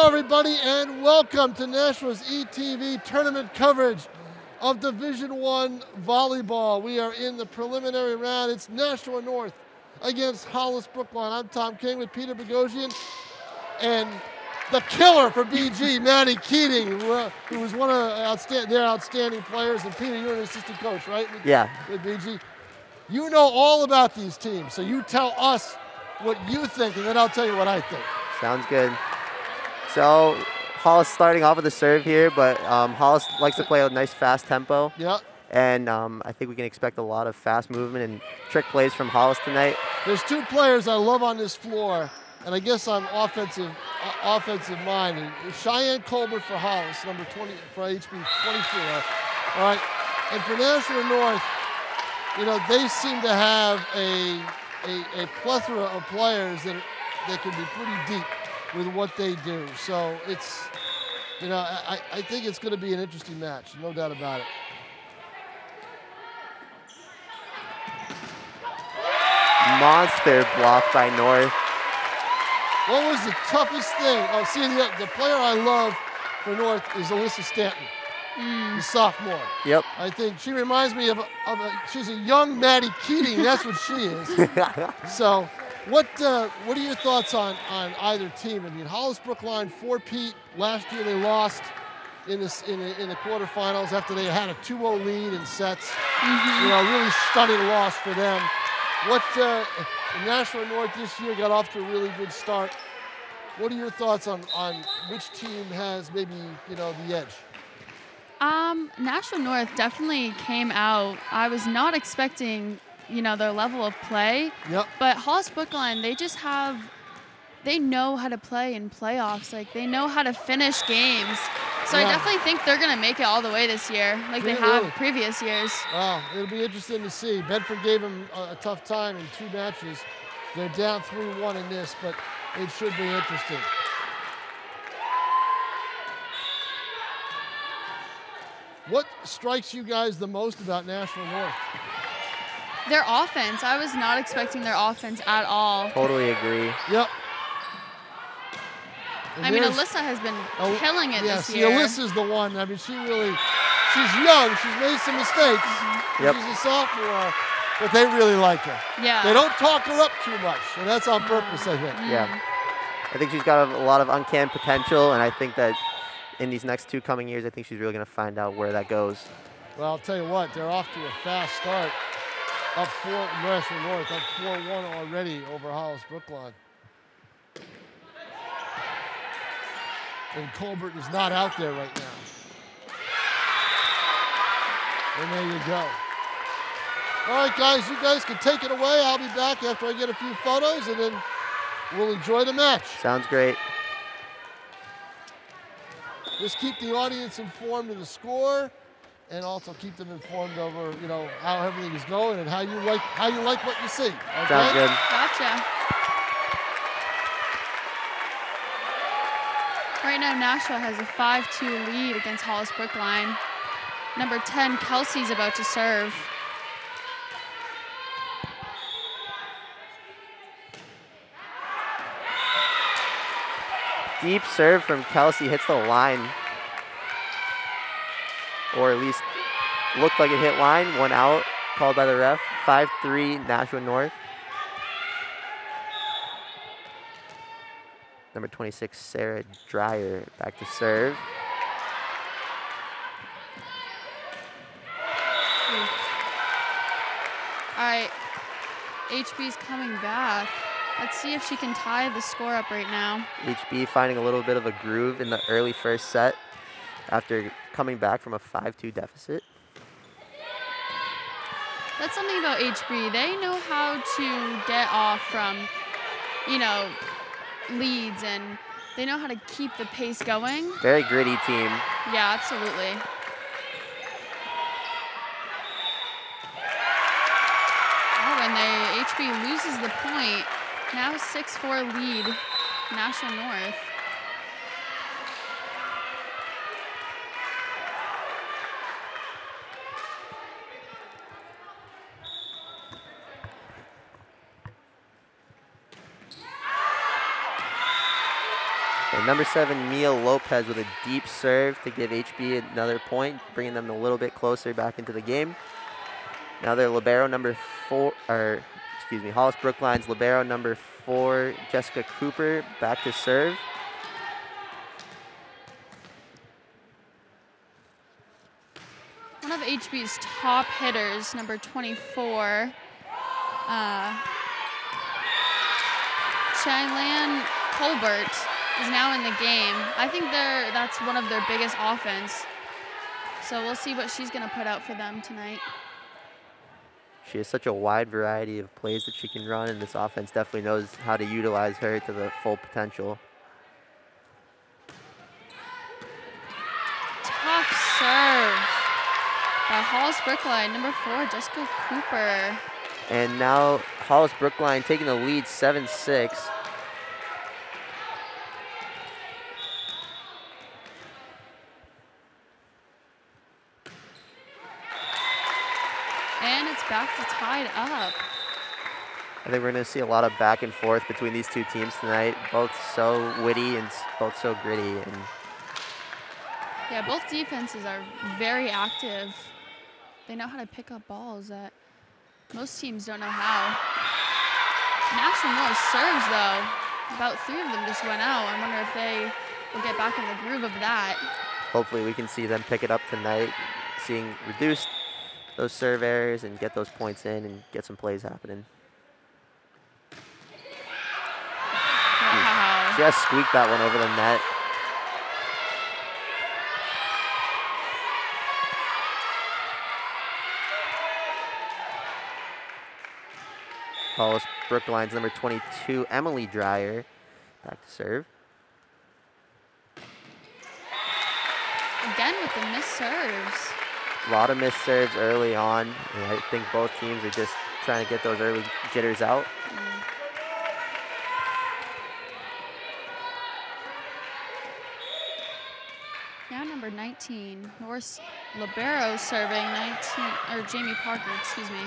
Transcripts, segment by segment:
Hello, everybody, and welcome to Nashua's ETV tournament coverage of Division I volleyball. We are in the preliminary round. It's Nashua North against Hollis-Brookline. I'm Tom King with Peter Bogosian, and the killer for BG, Maddie Keating, who was one of their outstanding players. And Peter, you're an assistant coach, right? With BG. You know all about these teams, so you tell us what you think, and then I'll tell you what I think. Sounds good. So Hollis starting off with a serve here, but Hollis likes to play a nice fast tempo. Yeah. And I think we can expect a lot of fast movement and trick plays from Hollis tonight. There's two players I love on this floor, and I guess I'm offensive minded. Cheyenne Colbert for Hollis, number 20 for HB 24. All right, and for Nashua North, you know, they seem to have a plethora of players that can be pretty deep with what they do. So it's, you know, I think it's going to be an interesting match, no doubt about it. Monster block by North. What was the toughest thing? Oh, see, the player I love for North is Alyssa Stanton, the sophomore. Yep. I think she reminds me of she's a young Maddie Keating. That's what she is. So, what are your thoughts on either team? I mean, Hollis-Brookline 4-peat last year. They lost in the quarterfinals after they had a 2-0 lead in sets. You know, really stunning loss for them. Nashua North this year got off to a really good start. What are your thoughts on which team has maybe, you know, the edge? Nashua North definitely came out. I was not expecting, you know, their level of play. Yep. But Hollis-Brookline, they know how to play in playoffs. Like, they know how to finish games. So I definitely think they're going to make it all the way this year, like they have previous years. Wow, it'll be interesting to see. Bedford gave them a tough time in 2 matches. They're down 3-1 in this, but it should be interesting. What strikes you guys the most about Nashua North? Their offense. I was not expecting their offense at all. Totally agree. Yep. I mean, Alyssa has been killing it this year. Alyssa's the one. I mean, she's young. She's made some mistakes. Yep. She's a sophomore, but they really like her. Yeah. They don't talk her up too much, and that's on purpose, I think. Yeah. I think she's got a lot of uncanny potential, and I think that in these next 2 coming years, I think she's really going to find out where that goes. Well, I'll tell you what, they're off to a fast start. Up 4, Nashua North, up 4-1 already over Hollis-Brookline. And Colbert is not out there right now. And there you go. All right, guys, you guys can take it away. I'll be back after I get a few photos, and then we'll enjoy the match. Sounds great. Just keep the audience informed of the score, and also keep them informed over, you know, how everything is going and how you like what you see. Okay? Sounds good. Gotcha. Right now, Nashua has a 5-2 lead against Hollis-Brookline. Number 10, Kelsey's about to serve. Deep serve from Kelsey hits the line. Or at least looked like it hit line. 1 out, called by the ref. 5-3 Nashua North. Number 26, Sarah Dreyer, back to serve. All right, HB's coming back. Let's see if she can tie the score up right now. HB finding a little bit of a groove in the early first set after coming back from a 5-2 deficit. That's something about HB. They know how to get off from, you know, leads, and they know how to keep the pace going. Very gritty team. Yeah, absolutely. Oh, and HB loses the point. Now 6-4 lead, Nashua North. And number 7, Mia Lopez with a deep serve to give HB another point, bringing them a little bit closer back into the game. Now their libero number 4, or excuse me, Hollis-Brookline's libero number 4, Jessica Cooper, back to serve. One of HB's top hitters, number 24, Cheylan Colbert, is now in the game. I think that's one of their biggest offense. So we'll see what she's going to put out for them tonight. She has such a wide variety of plays that she can run, and this offense definitely knows how to utilize her to the full potential. Tough serve by Hollis-Brookline, number 4, Jessica Cooper. And now Hollis-Brookline taking the lead 7-6. And it's back to tied up. I think we're going to see a lot of back and forth between these two teams tonight. Both so witty and both so gritty. And yeah, both defenses are very active. They know how to pick up balls that most teams don't know how. Nashua North serves, though. About 3 of them just went out. I wonder if they will get back in the groove of that. Hopefully we can see them pick it up tonight, seeing reduced those serve errors and get those points in and get some plays happening. Wow. Just squeaked that one over the net. Hollis-Brookline's number 22, Emily Dreyer, back to serve. Again with the missed serves. A lot of missed serves early on, and I think both teams are just trying to get those early jitters out. Now number 19, Norris libero serving 19, or Jamie Parker, excuse me.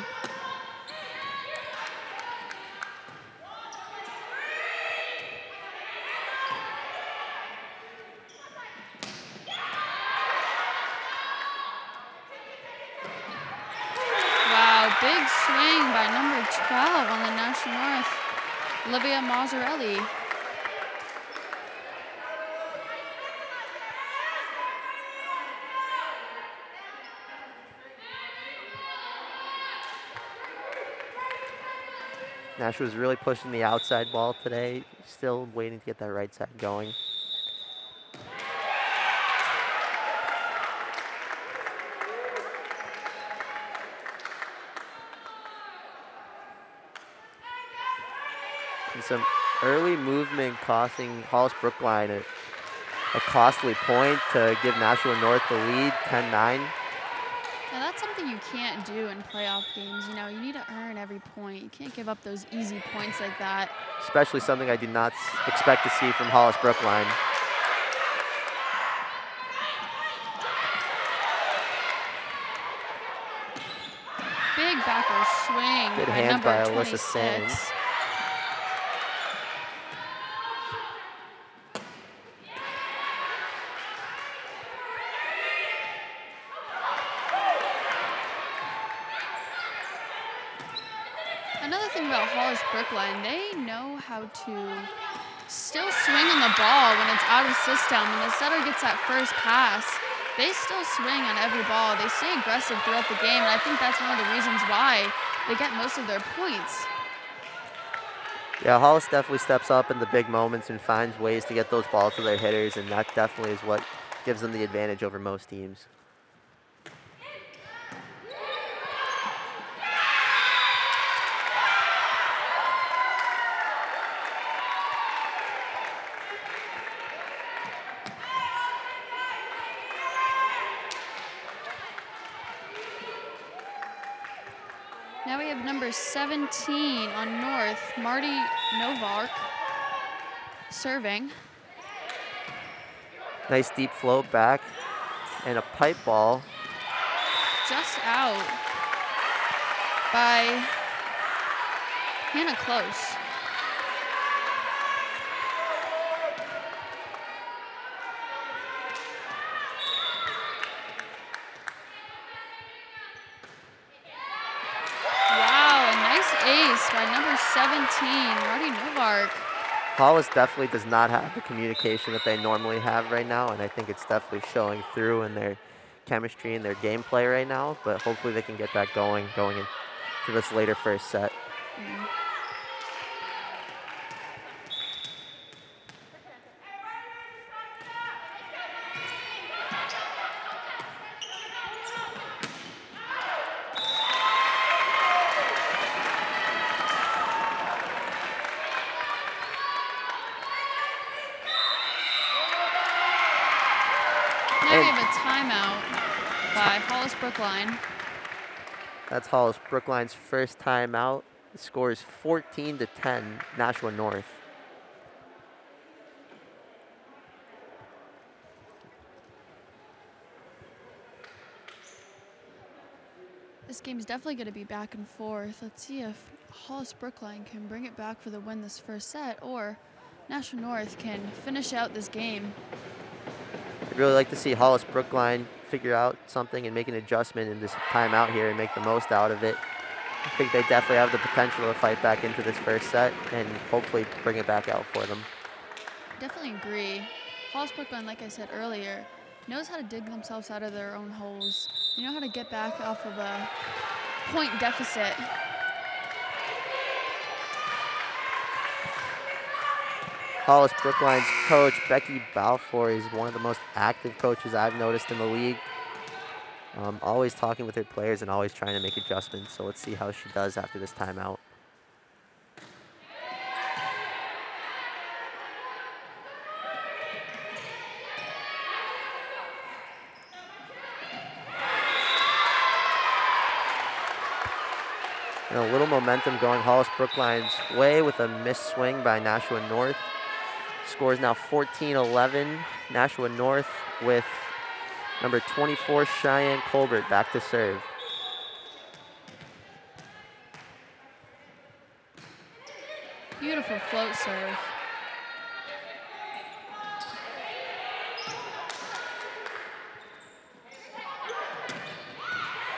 Big swing by number 12 on the Nashua North, Olivia Mazzarelli. Nashua's really pushing the outside ball today, still waiting to get that right side going. And some early movement costing Hollis-Brookline a costly point to give Nashua North the lead, 10-9. Now that's something you can't do in playoff games. You know, you need to earn every point. You can't give up those easy points like that. Especially something I did not expect to see from Hollis-Brookline. Big backer swing. Good by hands number by Alyssa 26. Sands. Another thing about Hollis-Brookline, they know how to still swing on the ball when it's out of system. When the setter gets that first pass, they still swing on every ball. They stay aggressive throughout the game, and I think that's one of the reasons why they get most of their points. Yeah, Hollis definitely steps up in the big moments and finds ways to get those balls to their hitters, and that definitely is what gives them the advantage over most teams. Now we have number 17 on North, Marty Novark, serving. Nice deep float back and a pipe ball. Just out by Hannah Close. by number 17, Marty Novark. Hollis definitely does not have the communication that they normally have right now, and I think it's definitely showing through in their chemistry and their gameplay right now, but hopefully they can get that going into this later first set. Now we have a timeout by Hollis-Brookline. That's Hollis-Brookline's first timeout. The score is 14-10, Nashua North. This game is definitely going to be back and forth. Let's see if Hollis-Brookline can bring it back for the win this first set, or Nashua North can finish out this game. I'd really like to see Hollis-Brookline figure out something and make an adjustment in this timeout here and make the most out of it. I think they definitely have the potential to fight back into this first set and hopefully bring it back out for them. Definitely agree. Hollis-Brookline, like I said earlier, knows how to dig themselves out of their own holes. They know how to get back off of a point deficit. Hollis-Brookline's coach, Becky Balfour, is one of the most active coaches I've noticed in the league. Always talking with her players and always trying to make adjustments. So let's see how she does after this timeout. And a little momentum going Hollis-Brookline's way with a missed swing by Nashua North. Score is now 14-11. Nashua North with number 24, Cheyenne Colbert, back to serve. Beautiful float serve.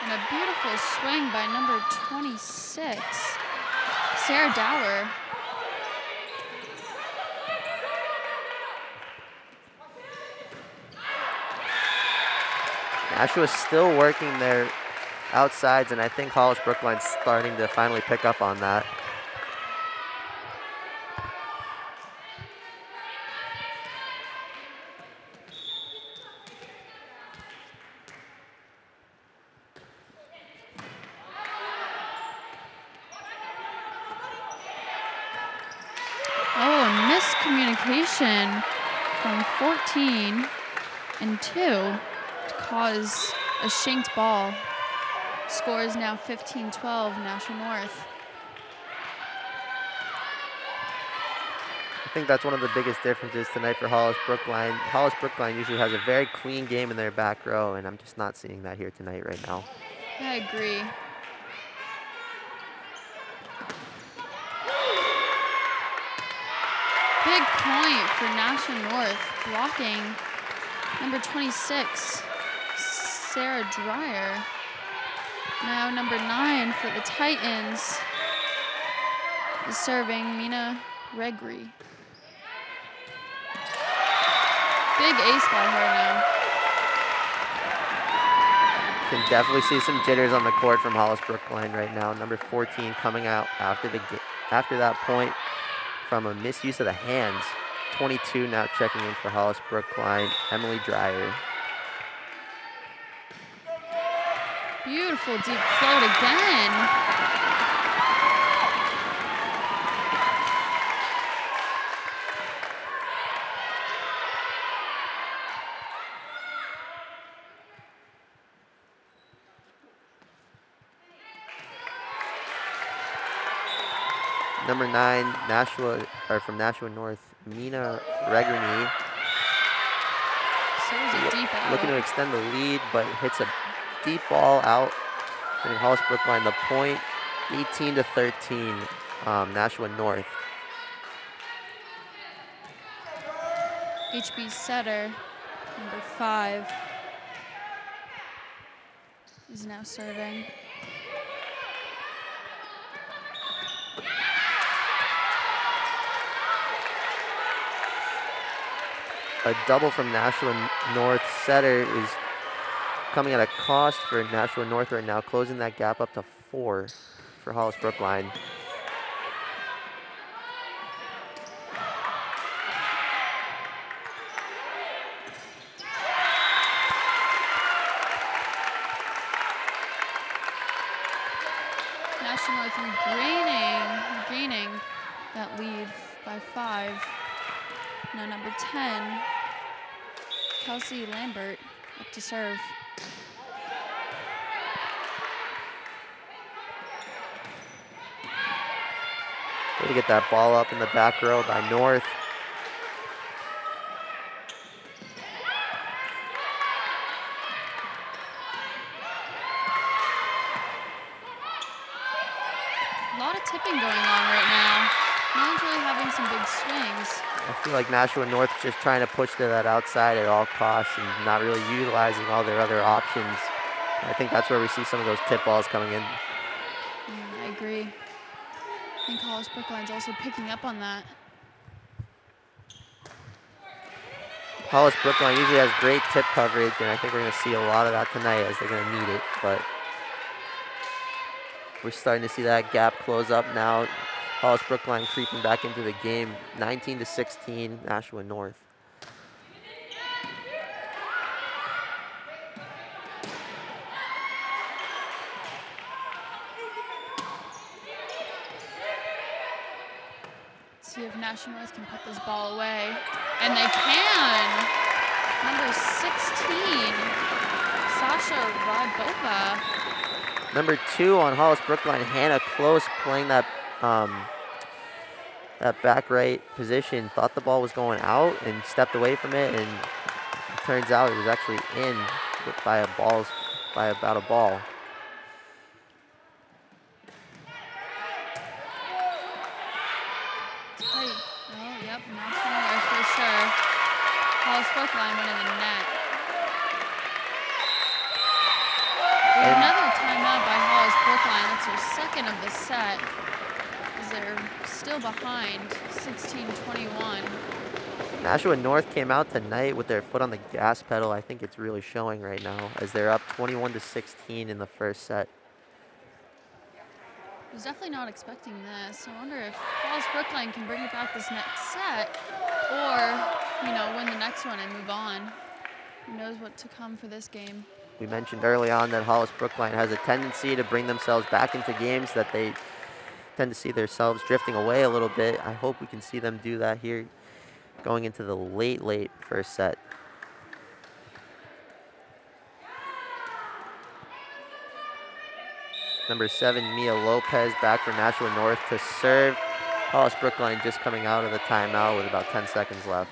And a beautiful swing by number 26, Sarah Dower. Nashua's still working their outsides, and I think Hollis-Brookline's starting to finally pick up on that. Oh, miscommunication from 14 and 2 to cause a shanked ball. Score is now 15-12, Nashua North. I think that's one of the biggest differences tonight for Hollis-Brookline. Hollis-Brookline usually has a very clean game in their back row, and I'm just not seeing that here tonight right now. I agree. Big point for Nashua North, blocking number 26, Sarah Dreyer. Now number 9 for the Titans is serving Mina Regri. Big ace by her now. Can definitely see some jitters on the court from Hollis-Brookline right now. Number 14 coming out after that point from a misuse of the hands. 22 now checking in for Hollis-Brookline, Emily Dreyer. Beautiful deep float again. Number 9, from Nashua North, Mina Regrini. So is a deep out. Looking to extend the lead, but hits a deep ball out. Giving Hollis-Brookline the point, 18-13, Nashua North. HB setter, number 5, is now serving. a double from Nashua North. Setter is coming at a cost for Nashua North right now, closing that gap up to 4 for Hollis-Brookline. Nashua North regaining that lead by 5. Now number 10, Kelsey Lambert, up to serve. Way to get that ball up in the back row by North. A lot of tipping going on right now. No one's really having some big swings. I feel like Nashua North is just trying to push to that outside at all costs and not really utilizing all their other options. I think that's where we see some of those tip balls coming in. I agree. I think Hollis-Brookline's also picking up on that. Hollis-Brookline usually has great tip coverage, and I think we're going to see a lot of that tonight as they're going to need it. But we're starting to see that gap close up now. Hollis-Brookline creeping back into the game, 19-16, Nashua North. See if Nashua North can put this ball away. And they can! Number 16, Sasha Radbova. Number 2 on Hollis-Brookline, Hannah Close, playing that that back right position. Thought the ball was going out and stepped away from it, and it turns out it was actually in by about a ball. Tight. Oh, yep, Nashua North for sure. Hollis-Brookline went in the net. We have another timeout by Hollis-Brookline. That's their second of the set, as they're still behind, 16-21. Nashua North came out tonight with their foot on the gas pedal. I think it's really showing right now as they're up 21-16 in the first set. I was definitely not expecting this. I wonder if Hollis-Brookline can bring it back this next set, or, you know, win the next one and move on. Who knows what to come for this game. We mentioned early on that Hollis-Brookline has a tendency to bring themselves back into games that they tend to see themselves drifting away a little bit. I hope we can see them do that here going into the late first set. Number 7, Mia Lopez, back for Nashua North to serve. Hollis-Brookline just coming out of the timeout with about 10 seconds left.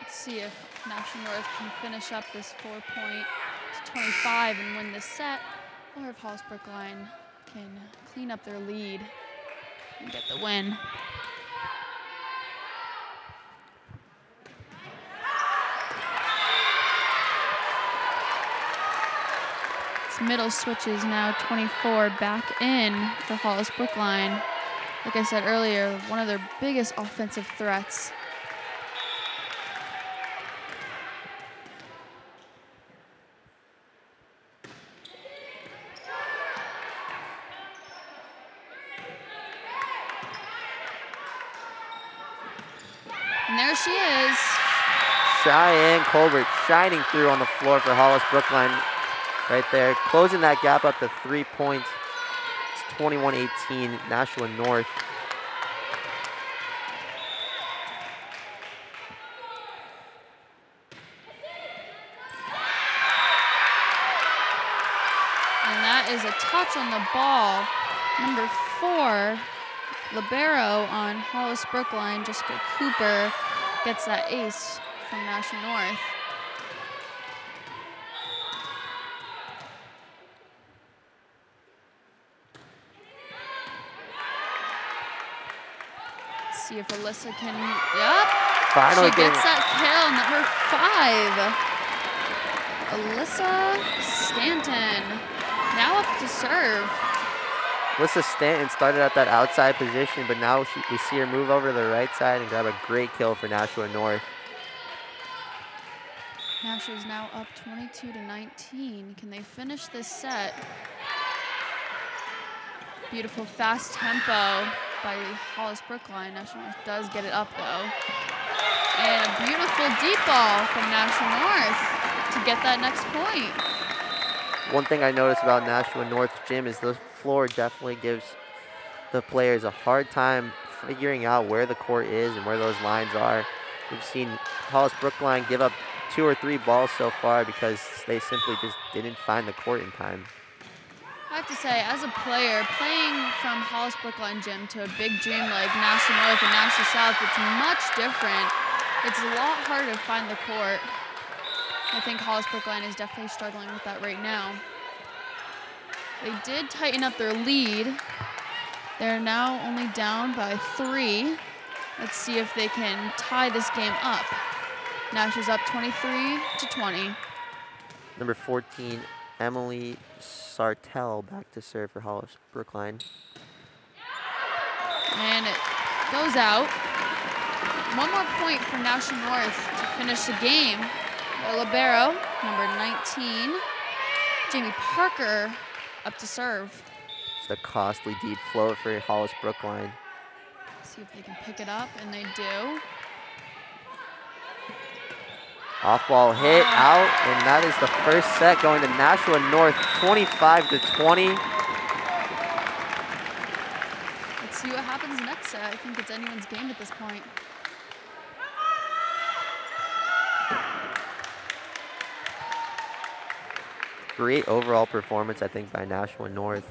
Let's see if Nashua North can finish up this 4-point to 25 and win this set, or if Hollis-Brookline can clean up their lead and get the win. It's middle switches now, 24 back in for Hollis-Brookline. Like I said earlier, one of their biggest offensive threats. And there she is. Cheyenne Colbert shining through on the floor for Hollis-Brookline right there, closing that gap up to 3 points. It's 21-18, Nashua North. And that is a touch on the ball. Number 4, libero on Hollis-Brookline, Jessica Cooper, gets that ace from Nashua North. Let's see if Alyssa can, yep. Finally She gets that kill, number 5. Alyssa Stanton, now up to serve. Alyssa Stanton started at that outside position, but now we see her move over to the right side and grab a great kill for Nashua North. Nashua is now up 22-19. Can they finish this set? Beautiful fast tempo by Hollis-Brookline. Nashua does get it up though. And a beautiful deep ball from Nashua North to get that next point. One thing I noticed about Nashua North's gym is the floor definitely gives the players a hard time figuring out where the court is and where those lines are. We've seen Hollis-Brookline give up 2 or 3 balls so far because they simply just didn't find the court in time. I have to say, as a player, playing from Hollis-Brookline gym to a big gym like Nashua North and Nashua South, it's much different. It's a lot harder to find the court. I think Hollis-Brookline is definitely struggling with that right now. They did tighten up their lead. They're now only down by 3. Let's see if they can tie this game up. Nashua's up 23-20. Number 14, Emily Sartell back to serve for Hollis-Brookline. And it goes out. One more point for Nashua North to finish the game. Their libero, number 19, Jamie Parker, up to serve. Just a costly deep float for Hollis-Brookline. See if they can pick it up, and they do. Off ball hit out, and that is the first set going to Nashua North, 25-20. Let's see what happens next set. I think it's anyone's game at this point. Great overall performance, I think, by Nashua North.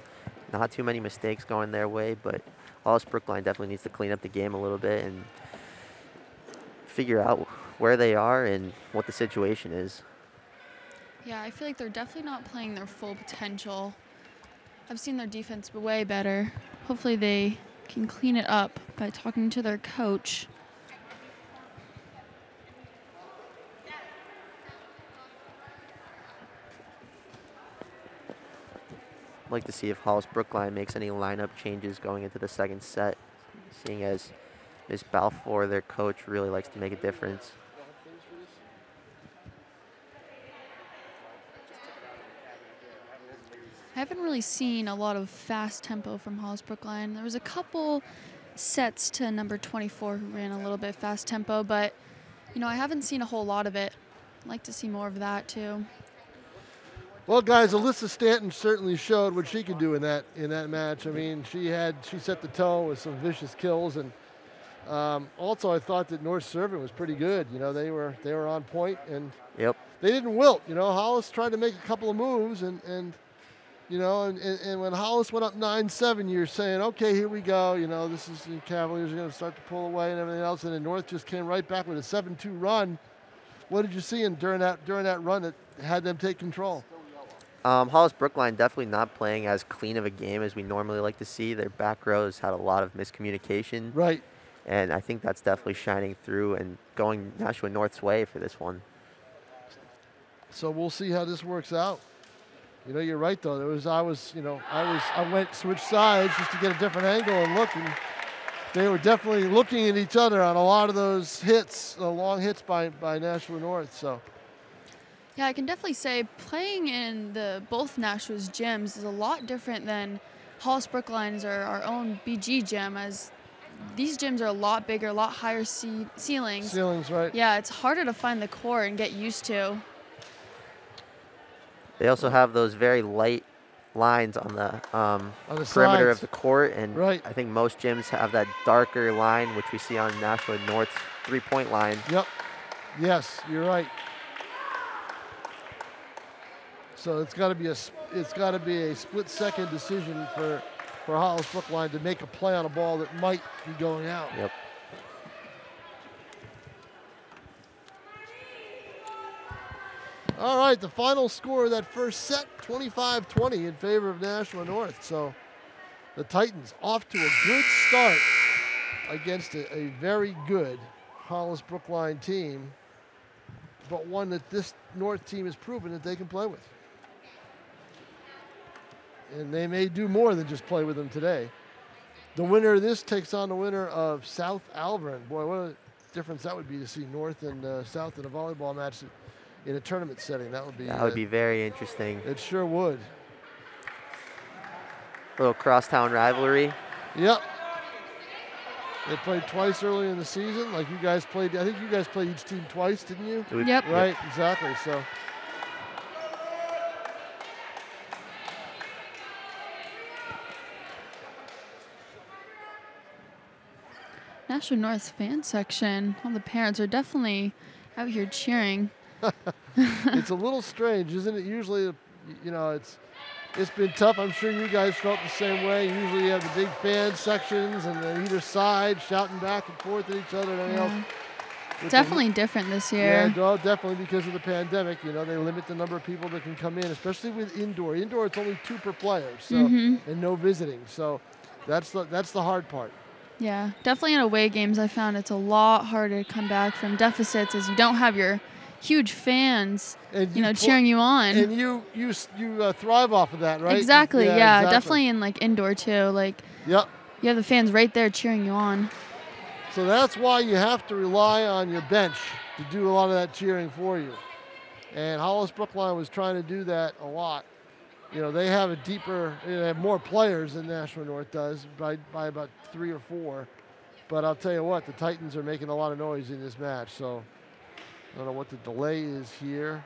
Not too many mistakes going their way, but Hollis-Brookline definitely needs to clean up the game a little bit and figure out where they are and what the situation is. Yeah, I feel like they're definitely not playing their full potential. I've seen their defense be way better. Hopefully they can clean it up by talking to their coach. I'd like to see if Hollis-Brookline makes any lineup changes going into the second set, seeing as Ms. Balfour, their coach, really likes to make a difference. I haven't really seen a lot of fast tempo from Hollis-Brookline. There was a couple sets to number 24 who ran a little bit fast tempo, but you know, I haven't seen a whole lot of it. I'd like to see more of that too. Well, guys, Alyssa Stanton certainly showed what she could do in that match. I mean, she set the tone with some vicious kills, and also I thought that North's serving was pretty good. You know, they were on point, and Yep. they didn't wilt. You know, Hollis tried to make a couple of moves, and you know, and when Hollis went up 9-7, you're saying, okay, here we go. You know, this is the Cavaliers are going to start to pull away and everything else, and then North just came right back with a 7-2 run. What did you see during that run that had them take control? Hollis-Brookline definitely not playing as clean of a game as we normally like to see. Their back rows had a lot of miscommunication. Right. And I think that's definitely shining through and going Nashua North's way for this one. So we'll see how this works out. You know, you're right though. I went switch sides just to get a different angle and look, and they were definitely looking at each other on a lot of those hits, long hits by Nashua North. So. Yeah, I can definitely say playing in both Nashua's gyms is a lot different than Hollis-Brookline's or our own BG gym, as these gyms are a lot bigger, a lot higher ceilings. Ceilings, right. Yeah, it's harder to find the court and get used to. They also have those very light lines on the perimeter sides of the court, and right. I think most gyms have that darker line, which we see on Nashua North's three-point line. Yep. Yes, you're right. So it's got to be a split-second decision for Hollis-Brookline to make a play on a ball that might be going out. Yep. All right, the final score of that first set, 25-20 in favor of Nashua North. So the Titans off to a good start against a very good Hollis-Brookline team, but one that this North team has proven that they can play with. and they may do more than just play with them today. The winner of this takes on the winner of South Alvern. Boy, what a difference that would be to see North and South in a volleyball match in a tournament setting. That would be very interesting. It sure would. Little crosstown rivalry. Yep. They played twice early in the season, like you guys played. I think you guys played each team twice, didn't you? Yep. Right, exactly. So. Nashua North's fan section, all the parents are definitely out here cheering. It's a little strange, isn't it? Usually, you know, it's been tough. I'm sure you guys felt the same way. Usually you have the big fan sections and then either side shouting back and forth at each other and everything else. Definitely different this year. Yeah, well, definitely because of the pandemic. You know, they limit the number of people that can come in, especially with indoor. Indoor, it's only 2 per player, so and no visiting. So that's the hard part. Yeah, definitely in away games, I found it's a lot harder to come back from deficits as you don't have your huge fans, and cheering you on. And you thrive off of that, right? Exactly. Yeah, exactly. Definitely in like indoor too. Like, yep. You have the fans right there cheering you on. So that's why you have to rely on your bench to do a lot of that cheering for you. And Hollis-Brookline was trying to do that a lot. You know, they have they have more players than Nashua North does by about 3 or 4. But I'll tell you what, the Titans are making a lot of noise in this match. So I don't know what the delay is here.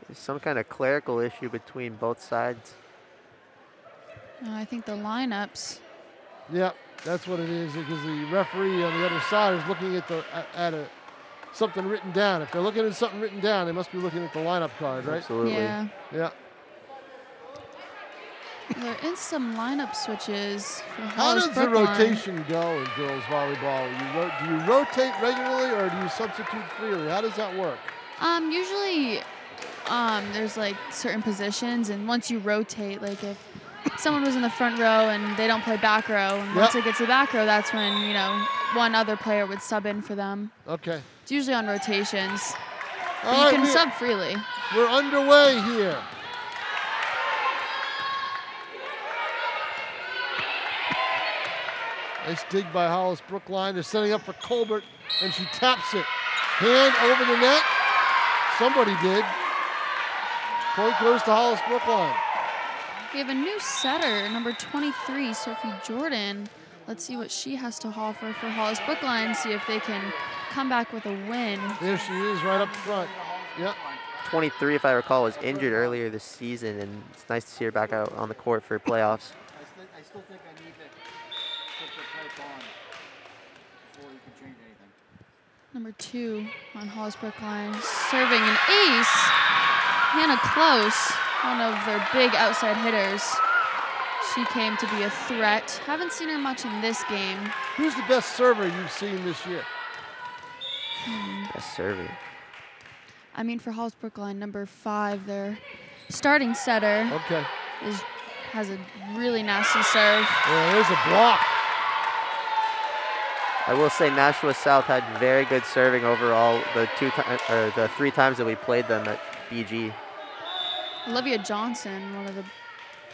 There's some kind of clerical issue between both sides. I think the lineups. Yep, that's what it is, because the referee on the other side is looking at something written down. If they're looking at something written down, they must be looking at the lineup card, right? Absolutely. Yeah. Yeah. There is some lineup switches for How does the rotation go in girls volleyball? Do you rotate regularly or do you substitute freely? How does that work? Usually there's like certain positions, and once you rotate, like if someone was in the front row and they don't play back row, and once it gets to the back row, that's when, one other player would sub in for them. Okay. It's usually on rotations. But you can sub freely. We're underway here. Nice dig by Hollis-Brookline. They're setting up for Colbert, and she taps it. Hand over the net. Somebody did. Point goes to Hollis-Brookline. We have a new setter, number 23, Sophie Jordan. Let's see what she has to offer for Hollis-Brookline, see if they can come back with a win. There she is, right up front. Yep. 23, if I recall, was injured earlier this season, and it's nice to see her back out on the court for playoffs. I still think I need to put the pipe on before you can change anything. Number 2 on Hollis-Brookline, serving an ace. Hannah Close, one of their big outside hitters. She came to be a threat. Haven't seen her much in this game. Who's the best server you've seen this year? Best server. I mean, for Hollis-Brookline, number 5, their starting setter has a really nasty serve. Yeah, there's a block. I will say Nashua South had very good serving overall the 3 times that we played them at BG. Olivia Johnson, one of the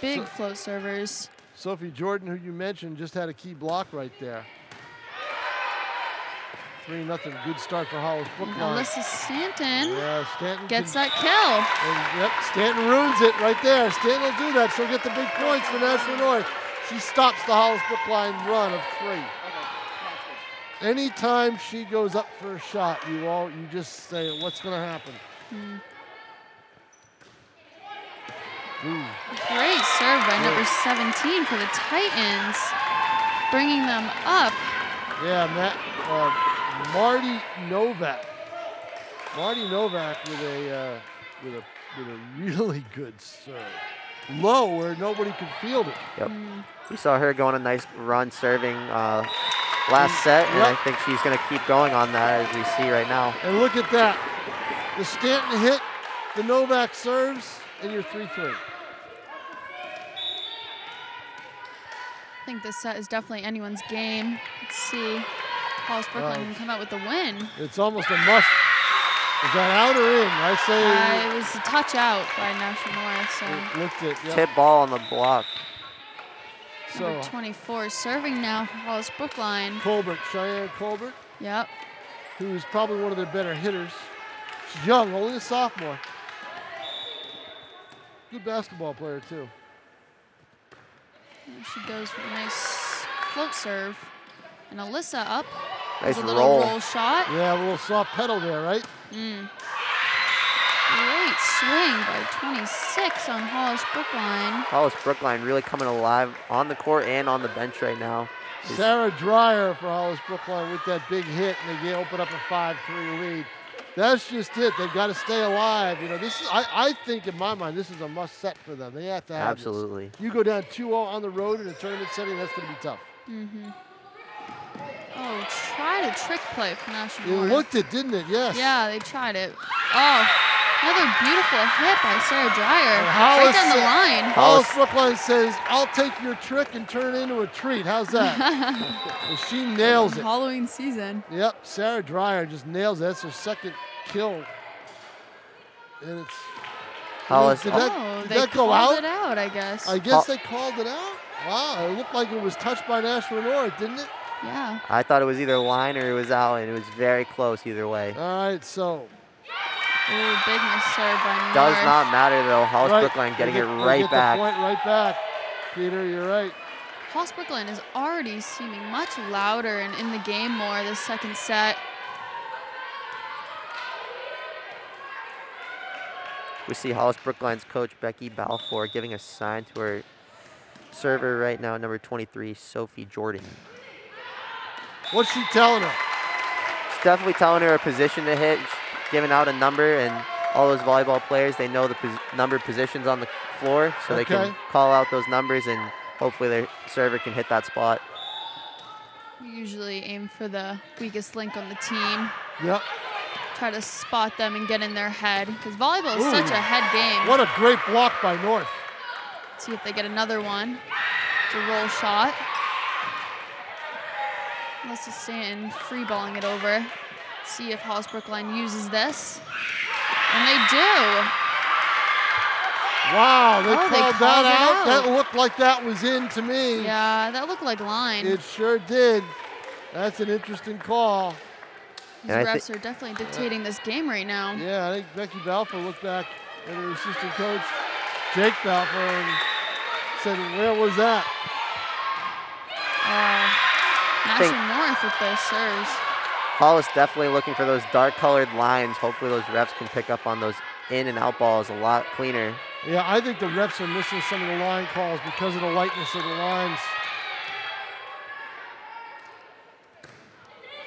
big float servers. Sophie Jordan, who you mentioned, just had a key block right there. 3-0, good start for Hollis-Brookline. Alyssa Stanton, Stanton gets that kill. And, Stanton ruins it right there. Stanton will do that. She'll get the big points for Nashua North. She stops the Hollis-Brookline run of 3. Anytime she goes up for a shot, you just say, what's going to happen? Great serve by number 17 for the Titans, bringing them up. Yeah, Marty Novak. Marty Novak with a really good serve. Low where nobody could field it. Yep. We saw her go on a nice run serving last set, and I think she's going to keep going on that as we see right now. And look at that. The Stanton hit, the Novak serves, and you're 3-3. I think this set is definitely anyone's game. Let's see. Hollis-Brookline can come out with the win. It's almost a must. Is that out or in? I say. It was a touch out by Nashua North. So Looked it. Yep. Tip ball on the block. number 24 serving now for Hollis-Brookline. Colbert, Cheyenne Colbert, Yep. who's probably one of their better hitters. She's young, only a sophomore. Good basketball player, too. There she goes for a nice float serve. And Alyssa up. Nice With a little roll. shot. Yeah, a little soft pedal there, right? Great swing by 26 on Hollis-Brookline. Hollis-Brookline really coming alive on the court and on the bench right now. Sarah Dreyer for Hollis-Brookline with that big hit, and they open up a 5-3 lead. That's just it. They've got to stay alive. You know, this is. I think in my mind, this is a must set for them. They have to have Absolutely. this. You go down 2-0 on the road in a tournament setting, that's going to be tough. Oh, tried a trick play from Nashua You North. looked it, didn't it? Yes. Yeah, they tried it. Oh, another beautiful hit by Sarah Dreyer. And Right Hollis down the said- line. Hollis-Brookline says, "I'll take your trick and turn it into a treat." How's that? And she nails it. Halloween season. Yep, Sarah Dreyer just nails it. That's her second kill. And it's. Hollis. Did Oh, that they go called out? it out, I guess. I guess they called it out. Wow, it looked like it was touched by Nashua North, didn't it? Yeah. I thought it was either line or it was out, and it was very close either way. All right, so. Ooh, big miss serve by North. Does not matter though. Hollis-Brookline Right, getting they it get- they right get the back. point right back. Peter, you're right. Hollis-Brookline is already seeming much louder and in the game more this second set. We see Hollis-Brookline's coach, Becky Balfour, giving a sign to her server right now, number 23, Sophie Jordan. What's she telling her? She's definitely telling her a position to hit, giving out a number, and all those volleyball players, they know the number positions on the floor, so they Okay. can call out those numbers, and hopefully their server can hit that spot. We usually aim for the weakest link on the team. Yep. Try to spot them and get in their head, because volleyball is Ooh. such a head game. What a great block by North. See if they get another one. It's a roll shot. Alyssa Stanton free balling it over. See if Hollis-Brookline uses this. And they do. Wow, they Oh, called they that called it out. out. That looked like that was in to me. Yeah, that looked like line. It sure did. That's an interesting call. These And I refs are definitely dictating this game right now. Yeah, I think Becky Balfour looked back at her assistant coach, Jake Balfour, and said, "Where was that?" Nashua North with those serves. Hollis definitely looking for those dark colored lines. Hopefully those refs can pick up on those in and out balls a lot cleaner. Yeah, I think the refs are missing some of the line calls because of the lightness of the lines.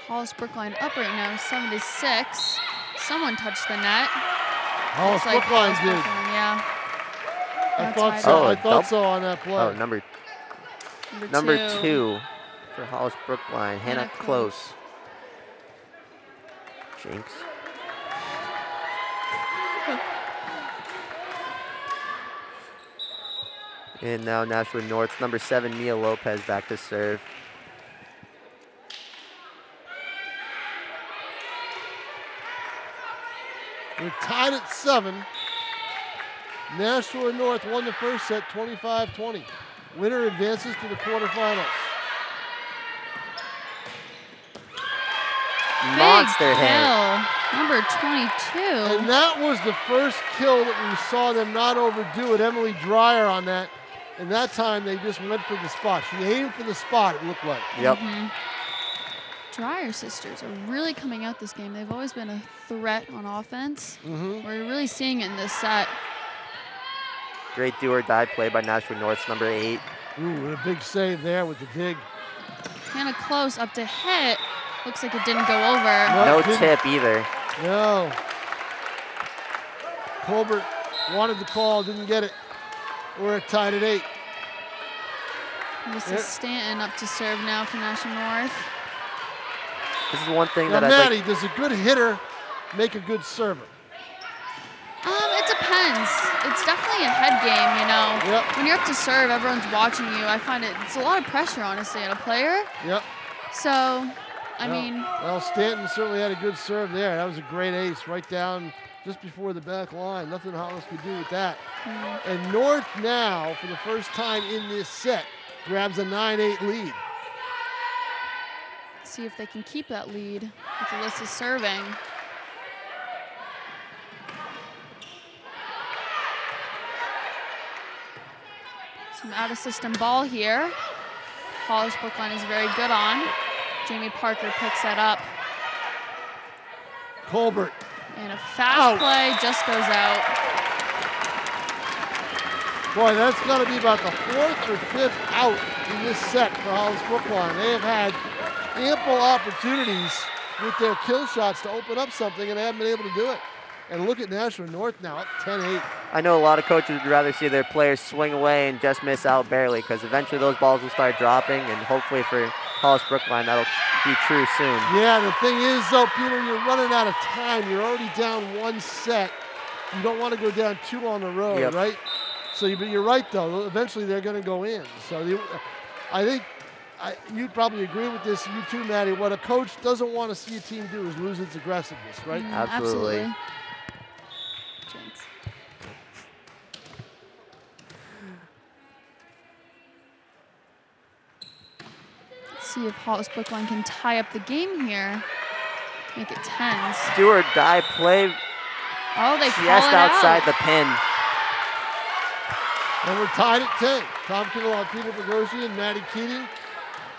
Hollis-Brookline up right now, 7-6. Someone touched the net. Hollis-Brookline did. Yeah. I That's thought wide so. open. I thought so on that play. Oh, number two for Hollis-Brookline, Hannah Close. Jinx. And now Nashua North, number 7, Mia Lopez back to serve. We're tied at 7. Nashua North won the first set 25-20. Winner advances to the quarterfinals. Monster hit. Kill. Number 22. And that was the first kill that we saw them not overdo it. Emily Dreyer on that. And that time they just went for the spot. She aimed for the spot, it looked like. Yep. Dreyer sisters are really coming out this game. They've always been a threat on offense. We're really seeing it in this set. Great do or die play by Nashua North's number 8. Ooh, and a big save there with the dig. Hannah Close up to hit. Looks like it didn't go over. No didn't- tip either. No. Colbert wanted the call, didn't get it. We're tied at 8. This is Stanton up to serve now for Nashua North. This is one thing Now, that I'd Maddie, like. does a good hitter make a good server? It depends. It's definitely a head game, you know. Yep. When you're up to serve, everyone's watching you. I find it's a lot of pressure, honestly, on a player. Yep. So I mean. Well, Stanton certainly had a good serve there. That was a great ace right down just before the back line. Nothing Hollis could do with that. And North now, for the first time in this set, grabs a 9-8 lead. See if they can keep that lead with Alyssa serving. Some out-of-system ball here. Hollis-Brookline is very good on. Jamie Parker picks that up. Colbert. And a fast play just goes out. Boy, that's got to be about the 4th or 5th out in this set for Hollis-Brookline. They have had ample opportunities with their kill shots to open up something, and they haven't been able to do it. And look at Nashua North now, up 10-8. I know a lot of coaches would rather see their players swing away and just miss out barely, because eventually those balls will start dropping, and hopefully for Hollis-Brookline that'll be true soon. Yeah, the thing is though, Peter, you're running out of time. You're already down 1 set. You don't want to go down 2 on the road, right? So, but you're right though. Eventually they're going to go in. So I think you'd probably agree with this. You too, Maddie. What a coach doesn't want to see a team do is lose its aggressiveness, right? Absolutely. Jinx. Let's see if Hollis-Brookline can tie up the game here. Make it tense. Do or die play. Oh, they call it Just outside out. the pin. And we're tied at 10. Tom Kittle on Peter Bogosian and Maddie Keating.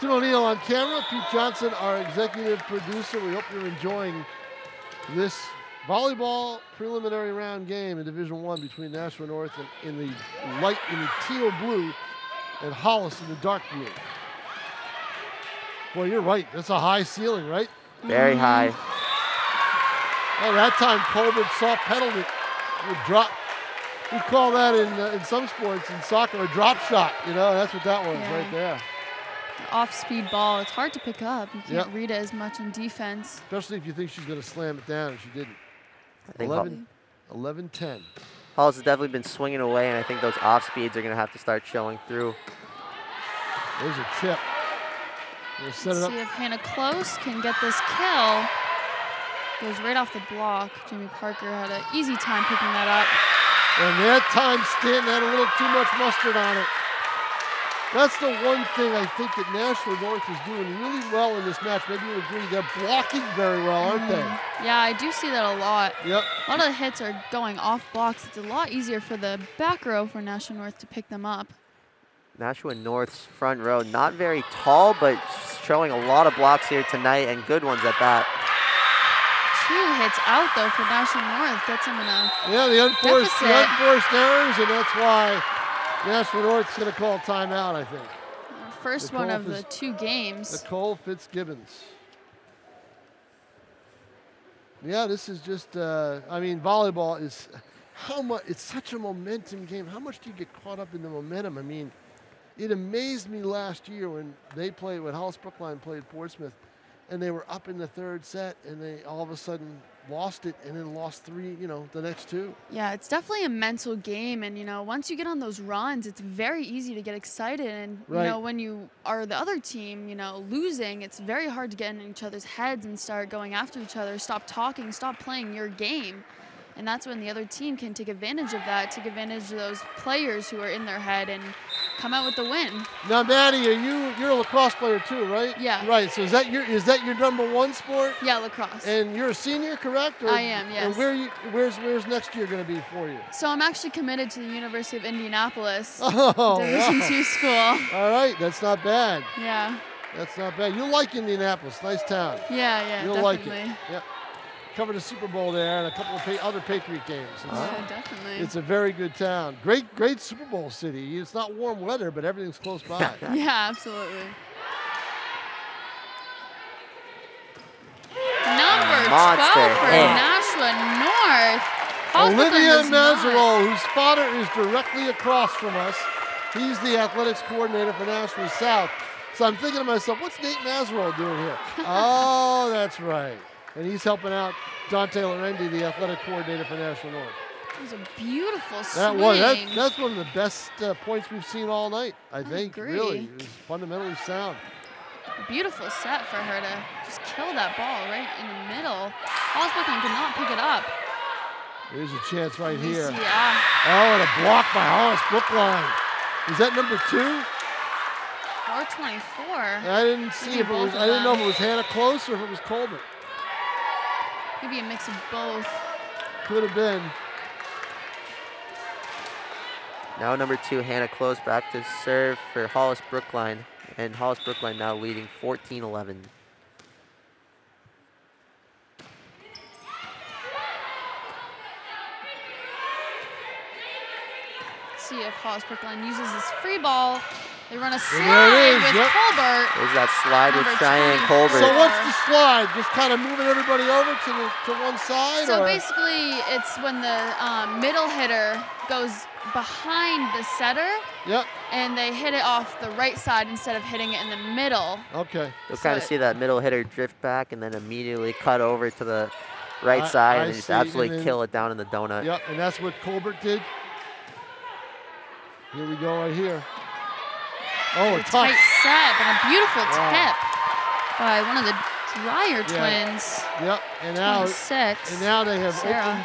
Tim O'Neill on camera. Pete Johnson, our executive producer. We hope you're enjoying this volleyball preliminary round game in Division I between Nashua North and in the teal blue and Hollis in the dark blue. Boy, you're right. That's a high ceiling, right? Very high. Oh, that time Colbert soft pedaled it. Drop. We call that in some sports, in soccer, a drop shot. You know, that's what that was right there. Off-speed ball. It's hard to pick up. You can't read it as much on defense. Especially if you think she's going to slam it down, and she didn't. I think 11-10. Hollis has definitely been swinging away, and I think those off speeds are going to have to start showing through. There's a tip. We'll set it up. See if Hannah Close can get this kill. Goes right off the block. Jamie Parker had an easy time picking that up. And that time Stanton had a little too much mustard on it. That's the one thing I think that Nashua North is doing really well in this match. Maybe you agree. They're blocking very well, aren't they? Yeah, I do see that a lot. Yep. A lot of the hits are going off blocks. It's a lot easier for the back row for Nashua North to pick them up. Nashua North's front row, not very tall, but showing a lot of blocks here tonight, and good ones at that. 2 hits out though for Nashua North. Gets them in a the unforced deficit. errors, and that's why Nashua North's going to call timeout, I think. First one of the 2 games. Nicole Fitzgibbons. Yeah, this is just, I mean, volleyball is, it's such a momentum game. How much do you get caught up in the momentum? I mean, it amazed me last year when Hollis-Brookline played Portsmouth, and they were up in the 3rd set, and they all of a sudden lost it, and then lost 3, the next 2. Yeah, it's definitely a mental game, and once you get on those runs, it's very easy to get excited, and when you are the other team, losing, it's very hard to get in each other's heads and start going after each other, stop talking, stop playing your game. And that's when the other team can take advantage of that, take advantage of those players who are in their head and come out with the win. Now, Maddie, you're a lacrosse player too, right? Yeah. Right. So is that your #1 sport? Yeah, lacrosse. And you're a senior, correct? I am, yes. And where's next year going to be for you? So I'm actually committed to the University of Indianapolis, Division II school. All right, that's not bad. Yeah. That's not bad. You like Indianapolis, nice town. Yeah, You'll definitely. like it. Yep. Covered a Super Bowl there and a couple of other Patriot games. Yeah, definitely. It's a very good town. Great Super Bowl city. It's not warm weather, but everything's close by. Yeah, absolutely. Number 12 for Nashua North. Olivia Mazerow, whose father is directly across from us. He's the athletics coordinator for Nashua South. So I'm thinking to myself, what's Nate Mazerow doing here? Oh, that's right. And he's helping out Dante Lorendi, the athletic coordinator for Nashua North. It was a beautiful swing. That's one of the best points we've seen all night, I think. agree. Really, it was fundamentally sound. A beautiful set for her to just kill that ball right in the middle. Hollis-Brookline could not pick it up. Here's a chance right here. Yeah. Oh, and a block by Hollis-Brookline. Is that number 2? Or 24. I didn't see if it was. I didn't know if it was Hannah Close or if it was Colbert. Maybe a mix of both. Could have been. Now number 2, Hannah Close, back to serve for Hollis-Brookline. And Hollis-Brookline now leading 14-11. See if Hollis-Brookline uses this free ball. They run a slide with Colbert. There's that slide with Number Cheyenne 24. Colbert. So what's the slide? Just kind of moving everybody over to one side? So or? basically, it's when the middle hitter goes behind the setter, Yep. and they hit it off the right side instead of hitting it in the middle. Okay. You'll So kind of see that middle hitter drift back and then immediately cut over to the right side and just see, absolutely and then- kill it down in the donut. Yep, and that's what Colbert did. Here we go right here. Oh, a Tight touch. set, but a beautiful Wow. tip by one of the Dreyer twins. Yep, and now 26. and now they have Sarah.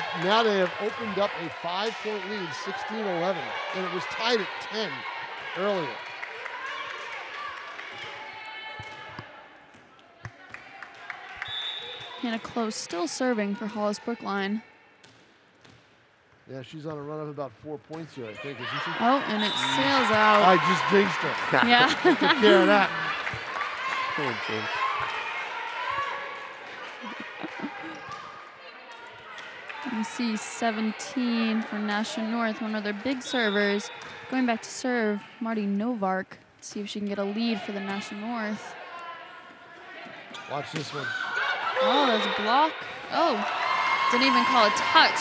opened up a 5-point lead, 16-11, and it was tied at 10 earlier. Hannah Close still serving for Hollis-Brookline. Yeah, she's on a run of about 4 points here, I think, isn't she? Oh, and it sails out. I just jinxed her. Yeah. Took care of that. Poor Jinx. You see 17 for Nashua North, one of their big servers. Going back to serve, Marty Novark. See if she can get a lead for the Nashua North. Watch this one. Oh, there's a block. Oh, didn't even call a touch.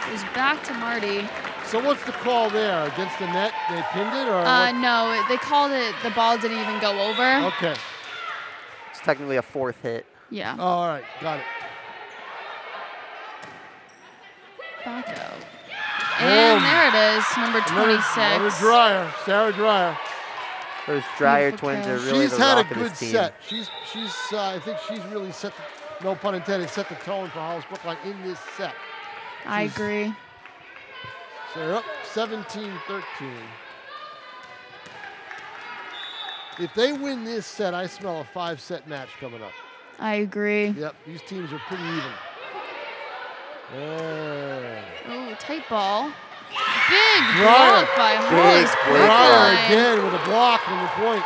It was back to Marty. So what's the call there? Against the net? They pinned it, or? No, they called it, the ball didn't even go over. Okay. It's technically a 4th hit. Yeah, Oh, all right, got it. back out. And there it is, number 26. Another Dreyer, Sarah Dreyer. Those Dreyer Beautiful twins kill. are really She's the had a rock of good this team. set. I think she's really set, no pun intended, set the tone for Hollis-Brookline in this set. I She's- agree. So they're up 17-13. If they win this set, I smell a 5-set match coming up. I agree. Yep, these teams are pretty even. Oh, tight ball. Big Dreyer. block by Dreyer Hollis-Brookline. again with a block from the point.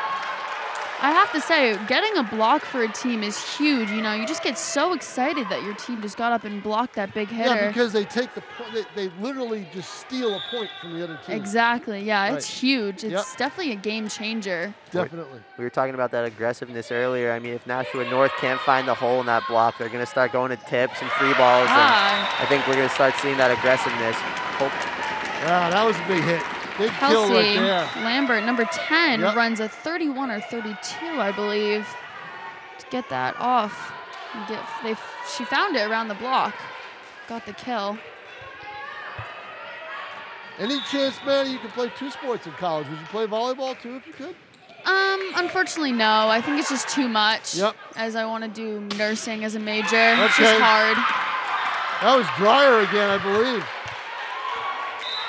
I have to say, getting a block for a team is huge. You know, you just get so excited that your team just got up and blocked that big hitter. Yeah, because they take the they literally just steal a point from the other team. Exactly. Yeah, Right. it's huge. It's Yep. definitely a game changer. Definitely. We were talking about that aggressiveness earlier. I mean, if Nashua North can't find the hole in that block, they're going to start going to tips and free balls. And I think we're going to start seeing that aggressiveness. Yeah, that was a big hit. Big kill right Kelsey there. Lambert, number 10, Yep. runs a 31 or 32, I believe, to get that off. She found it around the block. Got the kill. Any chance, man, you could play 2 sports in college? Would you play volleyball too if you could? Unfortunately, no. I think it's just too much. Yep. As I want to do nursing as a major. It's Okay. just hard. That was Dreyer again, I believe.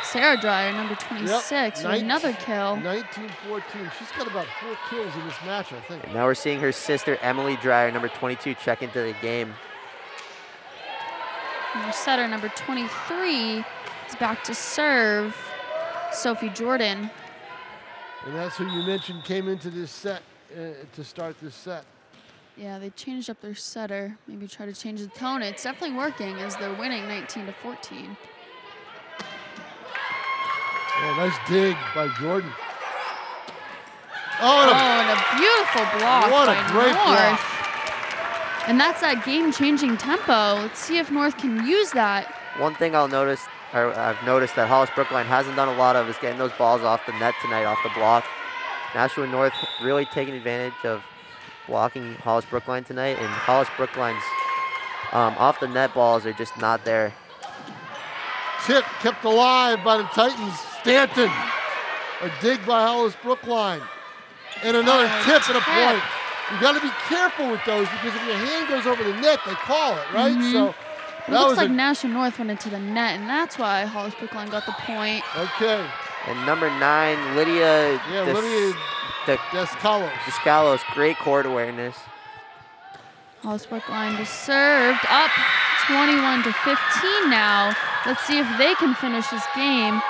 Sarah Dreyer, number 26, with another kill. 19-14. She's got about 4 kills in this match, I think. And now we're seeing her sister, Emily Dreyer, number 22, check into the game. And our setter, number 23, is back to serve, Sophie Jordan. And that's who you mentioned came into this set to start this set. Yeah, they changed up their setter. Maybe try to change the tone. It's definitely working as they're winning 19-14. Oh, nice dig by Jordan. Oh, and a beautiful block What a by great North. block. And that's that game-changing tempo. Let's see if North can use that. One thing I've noticed that Hollis-Brookline hasn't done a lot of is getting those balls off the net tonight, off the block. Nashua North really taking advantage of blocking Hollis-Brookline tonight, and Hollis-Brookline's off the net balls are just not there. Tip kept alive by the Titans. Stanton. A dig by Hollis-Brookline. And another tip and a point. You got to be careful with those because if your hand goes over the net, they call it, right? So It looks like Nashua North went into the net, and that's why Hollis-Brookline got the point. Okay. And number 9, Lydia. Yeah, Lydia Descalos, great court awareness. Hollis-Brookline just served up 21-15 now. Let's see if they can finish this game.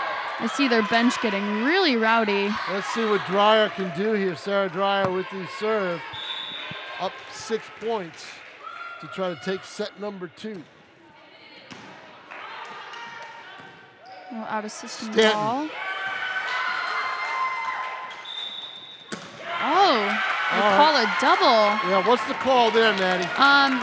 I see their bench getting really rowdy. Let's see what Dreyer can do here. Sarah Dreyer with the serve. Up 6 points to try to take set number 2. Out of system Stanton. ball. Oh, they call it double. Yeah, what's the call there, Maddie?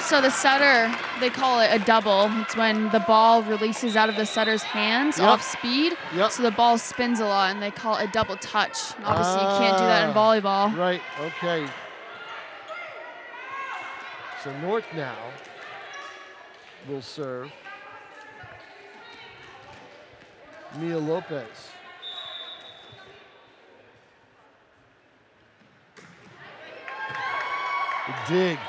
So the setter, they call it a double. It's when the ball releases out of the setter's hands off speed. Yep. So the ball spins a lot, and they call it a double touch. And obviously, you can't do that in volleyball. Right, okay. So North now will serve. Mia Lopez. The dig.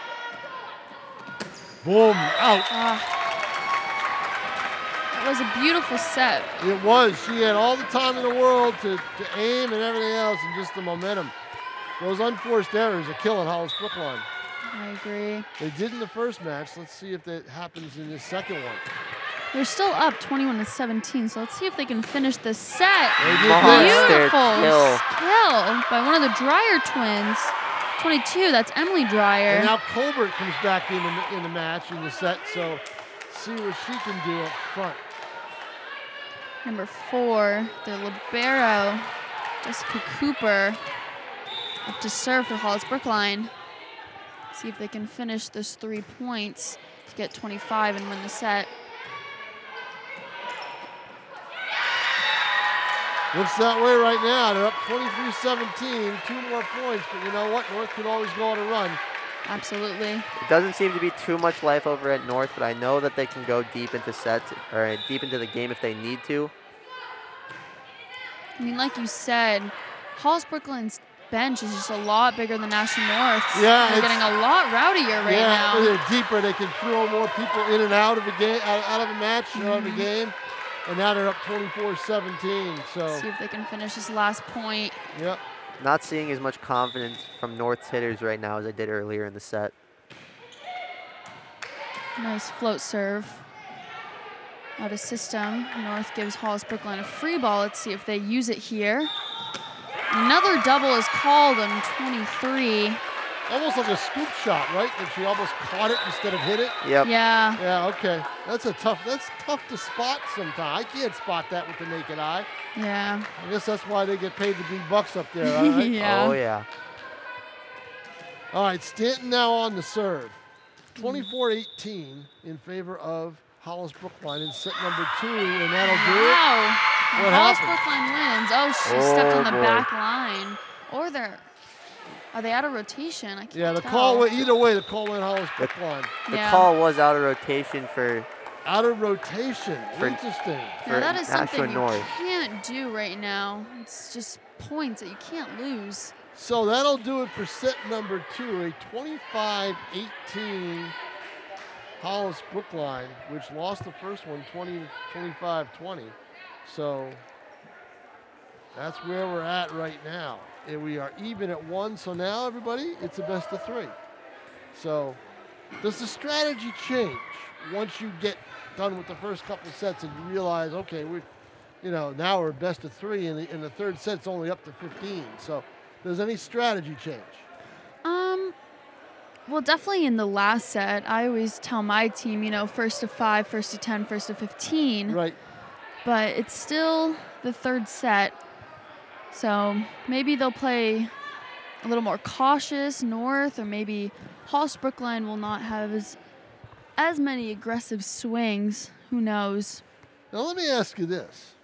Boom, out. It was a beautiful set. It was. She had all the time in the world to aim and everything else, and just the momentum. Those unforced errors are killing Hollis-Brookline. I agree. They did in the first match. Let's see if that happens in this second one. They're still up 21-17, so let's see if they can finish this set. Monster Beautiful skill by one of the Dreyer twins. 22, that's Emily Dreyer. And now Colbert comes back in the match, in the set, so see what she can do up front. Number 4, the libero, Jessica Cooper, up to serve for Hollis-Brookline. See if they can finish this 3 points to get 25 and win the set. Looks that way right now. They're up 23-17, 2 more points, but you know what? North can always go on a run. Absolutely. It doesn't seem to be too much life over at North, but I know that they can go deep into sets or deep into the game if they need to. I mean, like you said, Hollis-Brookline's bench is just a lot bigger than Nashua North's. Yeah, they're getting a lot rowdier right now. They're deeper. They can throw more people in and out of a game, out of a match, out of a game. And now they're up 24-17. So see if they can finish this last point. Yep. Not seeing as much confidence from North's hitters right now as I did earlier in the set. Nice float serve. Out of system. North gives Hollis-Brookline a free ball. Let's see if they use it here. Another double is called on 23. Almost like a scoop shot, right? That she almost caught it instead of hit it. Yep. Yeah. Yeah, okay. That's tough to spot sometimes. I can't spot that with the naked eye. Yeah. I guess that's why they get paid the big bucks up there, all right? Yeah. Oh, yeah. All right, Stanton now on the serve. 24-18 in favor of Hollis-Brookline in set number 2, and that'll do it. Wow. What Hollis-Brookline wins. Oh, she stepped on the boy. back line. Or are they out of rotation? I can't Yeah, the tell. call went either way. The call went Hollis-Brookline. The Yeah. call was out of rotation for Out of rotation. For- Interesting. Now that is Nashua something you North. can't do right now. It's just points that you can't lose. So that'll do it for set number 2, a 25-18 Hollis-Brookline, which lost the first one 25-20. So that's where we're at right now. And we are even at 1, so now everybody, it's a best of 3. So does the strategy change once you get done with the first couple sets and you realize, okay, now we're best of 3 and the third set's only up to 15. So does any strategy change? Well, definitely in the last set, I always tell my team, first to 5, first to 10, first to 15. Right. But it's still the third set. So maybe they'll play a little more cautious, North, or maybe Hollis-Brookline will not have as many aggressive swings. Who knows? Now let me ask you this,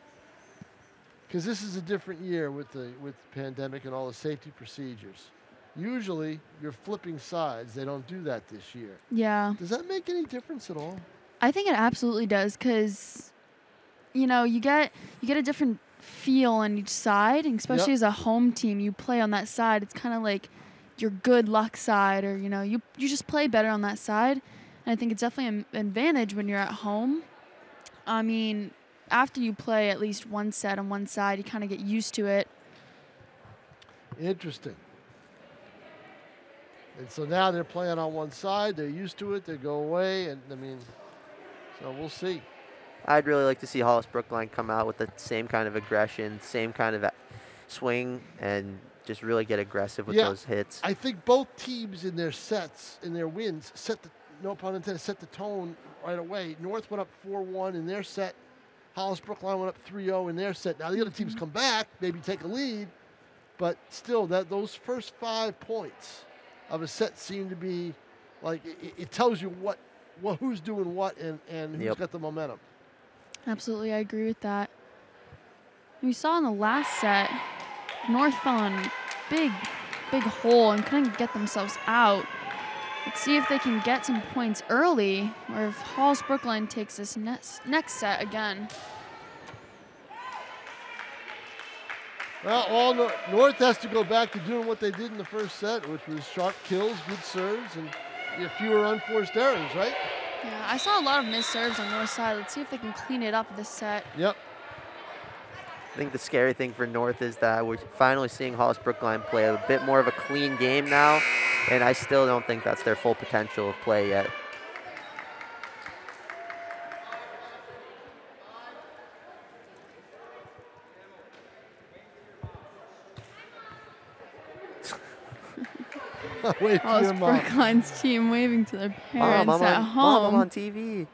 because this is a different year with the pandemic and all the safety procedures. Usually you're flipping sides. They don't do that this year. Yeah. Does that make any difference at all? I think it absolutely does, because you get a different feel on each side, and especially as a home team, you play on that side. It's kind of like your good luck side, or you just play better on that side. And I think it's definitely an advantage when you're at home. I mean, after you play at least one set on one side, you kind of get used to it. Interesting. And so now they're playing on one side. They're used to it. They go away, and I mean, so we'll see. I'd really like to see Hollis-Brookline come out with the same kind of aggression, same kind of swing, and just really get aggressive with those hits. I think both teams in their sets, in their wins, no pun intended, set the tone right away. North went up 4-1 in their set. Hollis-Brookline went up 3-0 in their set. Now the other teams come back, maybe take a lead, but still, those first 5 points of a set seem to be like it tells you who's doing what and who's got the momentum. Absolutely, I agree with that. We saw in the last set, North fell in a big hole and couldn't get themselves out. Let's see if they can get some points early, or if Hollis-Brookline takes this next set again. Well, North has to go back to doing what they did in the first set, which was sharp kills, good serves, and fewer unforced errors, right? Yeah, I saw a lot of missed serves on North side. Let's see if they can clean it up this set. Yep. I think the scary thing for North is that we're finally seeing Hollis-Brookline play a bit more of a clean game now, and I still don't think that's their full potential of play yet. Hollis-Brookline's team waving to their parents at home. Mom, I'm on TV.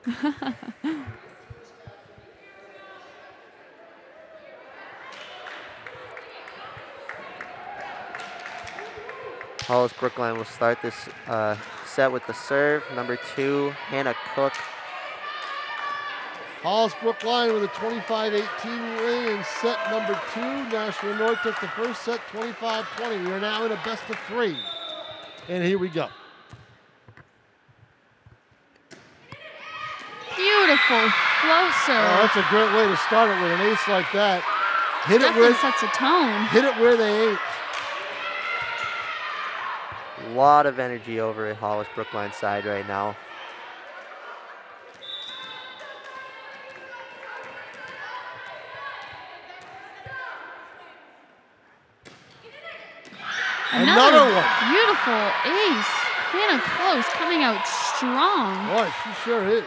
Hollis-Brookline will start this set with the serve. Number 2, Hannah Cook. Hollis-Brookline with a 25-18 win in set number 2. Nashua North took the first set 25-20. We are now in a best of 3. And here we go. Beautiful flow serve. Oh, that's a great way to start it with an ace like that. Definitely sets a tone. Hit it where they ain't. A lot of energy over at Hollis-Brookline side right now. Another one. Beautiful ace. Hannah Close coming out strong. Boy, she sure is.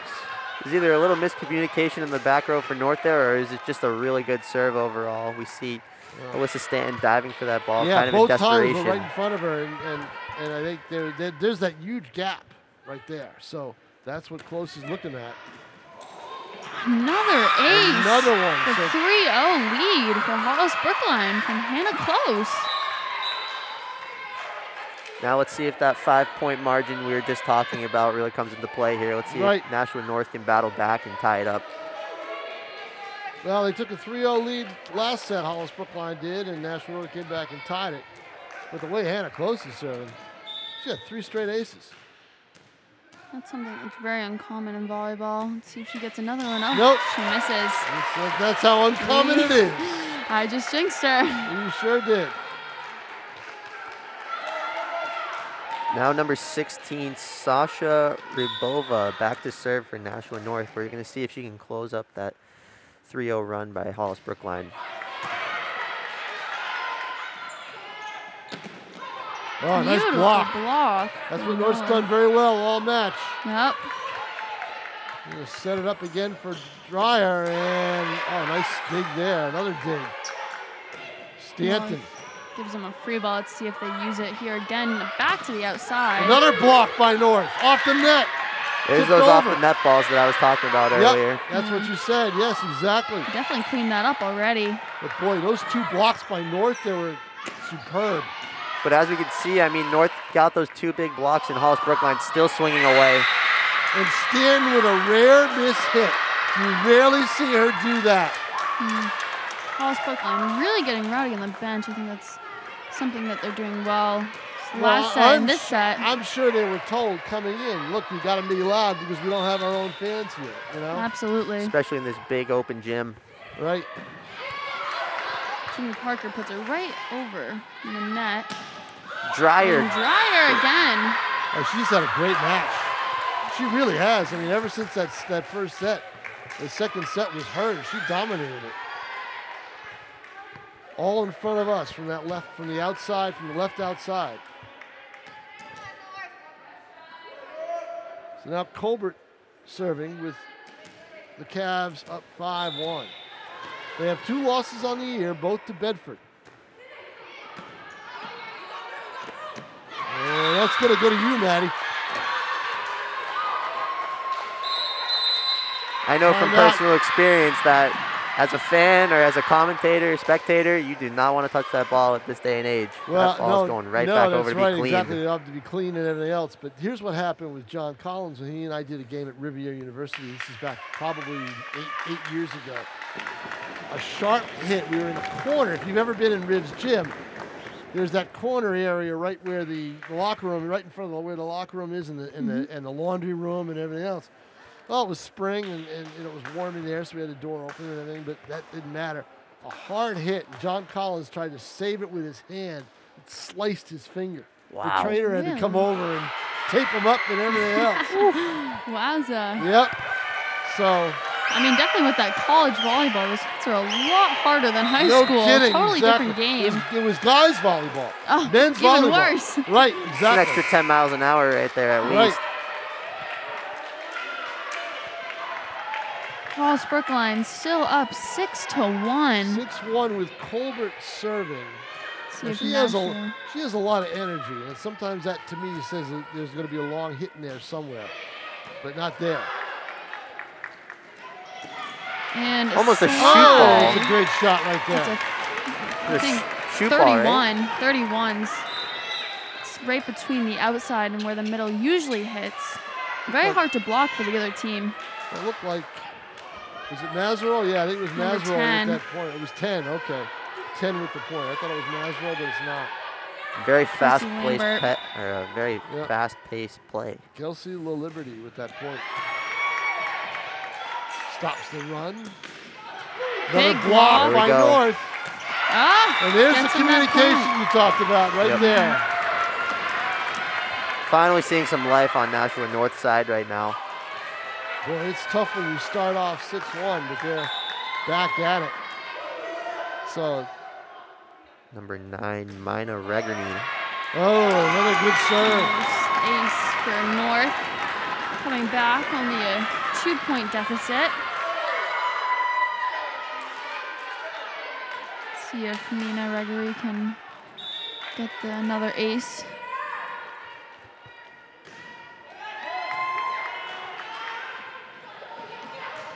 There's either a little miscommunication in the back row for North there, or is it just a really good serve overall? We see Alyssa Stanton diving for that ball, kind of in desperation. Both times were right in front of her, and I think there's that huge gap right there. So that's what Close is looking at. Another ace. Another one. The 3-0 lead for Hollis-Brookline from Hannah Close. Now let's see if that 5-point margin we were just talking about really comes into play here. Let's see if Nashua North can battle back and tie it up. Well, they took a 3-0 lead last set, Hollis-Brookline did, and Nashua North came back and tied it. But the way Hannah Close is serving, she had 3 straight aces. That's something that's very uncommon in volleyball. Let's see if she gets another one. Oh, nope. She misses. That's how uncommon it is. I just jinxed her. You sure did. Now number 16, Sasha Rybova, back to serve for Nashua North. We're going to see if she can close up that 3-0 run by Hollis-Brookline. Oh, nice block. That's what North's done very well all match. Yep. Gonna set it up again for Dreyer, and nice dig there. Another dig. Stanton. Gives them a free ball. Let's see if they use it here again. Back to the outside. Another block by North. Off the net. There's those off the net balls that I was talking about earlier. That's what you said. Yes, exactly. Definitely cleaned that up already. But boy, those 2 blocks by North, they were superb. But as we can see, I mean, North got those 2 big blocks, and Hollis-Brookline still swinging away. And Stanton with a rare miss hit. You rarely see her do that. Hollis-Brookline really getting rowdy on the bench. I think that's something that they're doing well. Last set and this set. I'm sure they were told coming in, look, we got to be loud because we don't have our own fans here. You know? Absolutely. Especially in this big open gym. Right. Jimmy Parker puts it right over in the net. Dryer. And Dryer again. Oh, she's had a great match. She really has. I mean, ever since that first set, the second set was hers. She dominated it. All in front of us from that left, from the outside, from the left outside. So now Colbert serving with the Cavs up 5-1. They have 2 losses on the year, both to Bedford. And that's going to go to you, Maddie. I know from personal experience that as a fan or as a commentator, spectator, you do not want to touch that ball at this day and age. Well, that ball is going right back over to be cleaned. Exactly. They have to be clean and everything else. But here's what happened with John Collins when he and I did a game at Riviera University. This is back probably eight years ago. A sharp hit. We were in the corner. If you've ever been in Riv's gym, there's that corner area right where the locker room, right in front of where the locker room is, and the laundry room and everything else. Well, it was spring and it was warm in there, so we had the door open and everything, but that didn't matter. A hard hit, and John Collins tried to save it with his hand. It sliced his finger. Wow. The trainer had to come over and tape him up and everything else. Wowza. Yep. So. I mean, definitely with that college volleyball, those hits are a lot harder than high no school. Kidding, Totally exactly. different game. It was guys volleyball. Oh, men's even volleyball. worse. Right, It's exactly. an extra 10 miles an hour right there at least. Hollis-Brookline still up 6-1. 6-1 with Colbert serving. See if She has Nashua- a lot of energy, and sometimes that to me says that there's going to be a long hit in there somewhere, but not there. And Almost a shoot slide. ball. It's a great shot right there. I think Shoot ball, right? 31s. It's right between the outside and where the middle usually hits. Very hard to block for the other team. It looked like, was it Mazerol? Yeah, I think it was Number Mazerol 10. at that point. It was 10, okay. 10 with the point. I thought it was Mazerol, but it's not. Very Kelsey fast-paced Lambert. very fast-paced play. Kelsey Liberty with that point. Stops the run. Another Big block block. by There we go. North. Ah, And there's the gets him that communication point. you talked about right Yep. there. Finally seeing some life on Nashua North side right now. Boy, it's tough when you start off 6-1, but they're back at it. So, Number 9, Mina Regerny. oh, another good serve. Ace for North. Coming back, only a 2-point deficit. See if Mina Regery can get another ace.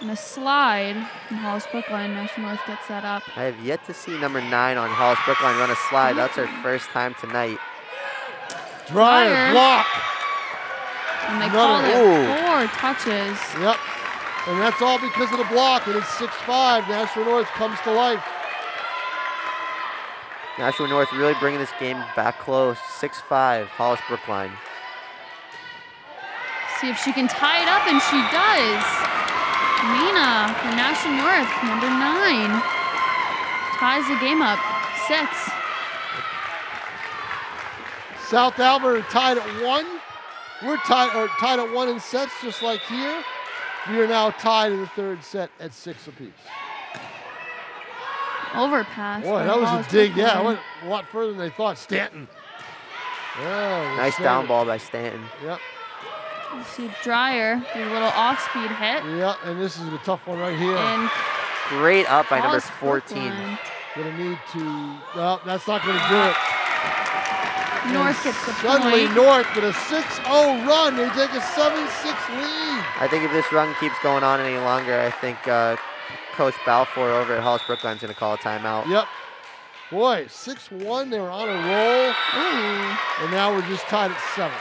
And a slide from Hollis-Brookline. National North gets that up. I have yet to see number 9 on Hollis-Brookline run a slide. That's her first time tonight. Dryer, Dryer. block. And they Another- call it Ooh. 4 touches. Yep. And that's all because of the block, and it's 6-5. Nashua North comes to life. Nashua North really bringing this game back close. 6-5, Hollis-Brookline. See if she can tie it up, and she does. Mina for Nashua North, number 9. Ties the game up, 6. South Alberta tied at 1. We're tied at 1 in sets, just like here. We are now tied in the third set at 6 apiece. Overpass. Boy, by that was a dig. Yeah, Hollis-Brookline. went a lot further than they thought. Stanton. Oh, Nice down ball by Stanton. Yep. You see Dryer do a little off-speed hit. Yeah, and this is a tough one right here. And Great up by number 14. Hollis-Brookline. Gonna need to. Well, that's not gonna do it. North gets the Suddenly, point. North with a 6-0 run. They take a 7-6 lead. I think if this run keeps going on any longer, I think Coach Balfour over at Hollis-Brookline is going to call a timeout. Yep. Boy, 6-1. They were on a roll, Ooh, and now we're just tied at 7.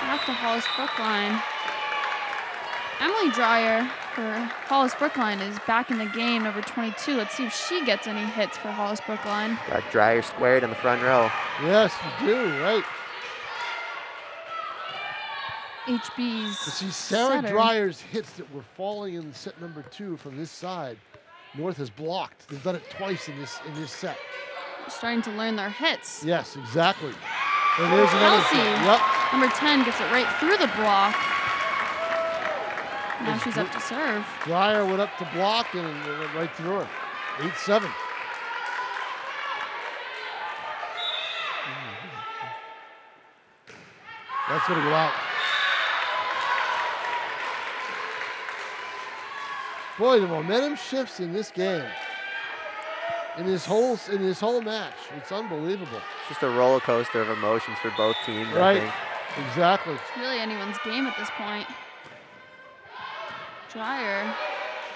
back to Hollis-Brookline. Emily Dryer for Hollis-Brookline is back in the game, number 22. Let's see if she gets any hits for Hollis-Brookline. Got Dryer squared in the front row. Yes, you do, right. HB's You see, Sarah setter. Dryer's hits that were falling in set number 2 from this side, North has blocked. They've done it twice in this set. starting to learn their hits. Yes, exactly. And there's another Kelsey, shot. Yep. number 10, gets it right through the block. Now she's up to serve. Dreyer went up to block and it went right through her. 8-7. That's going to go out. Boy, the momentum shifts in this game. In this whole match. It's unbelievable. It's just a roller coaster of emotions for both teams, Right. I think. Exactly. It's really anyone's game at this point. Dreyer,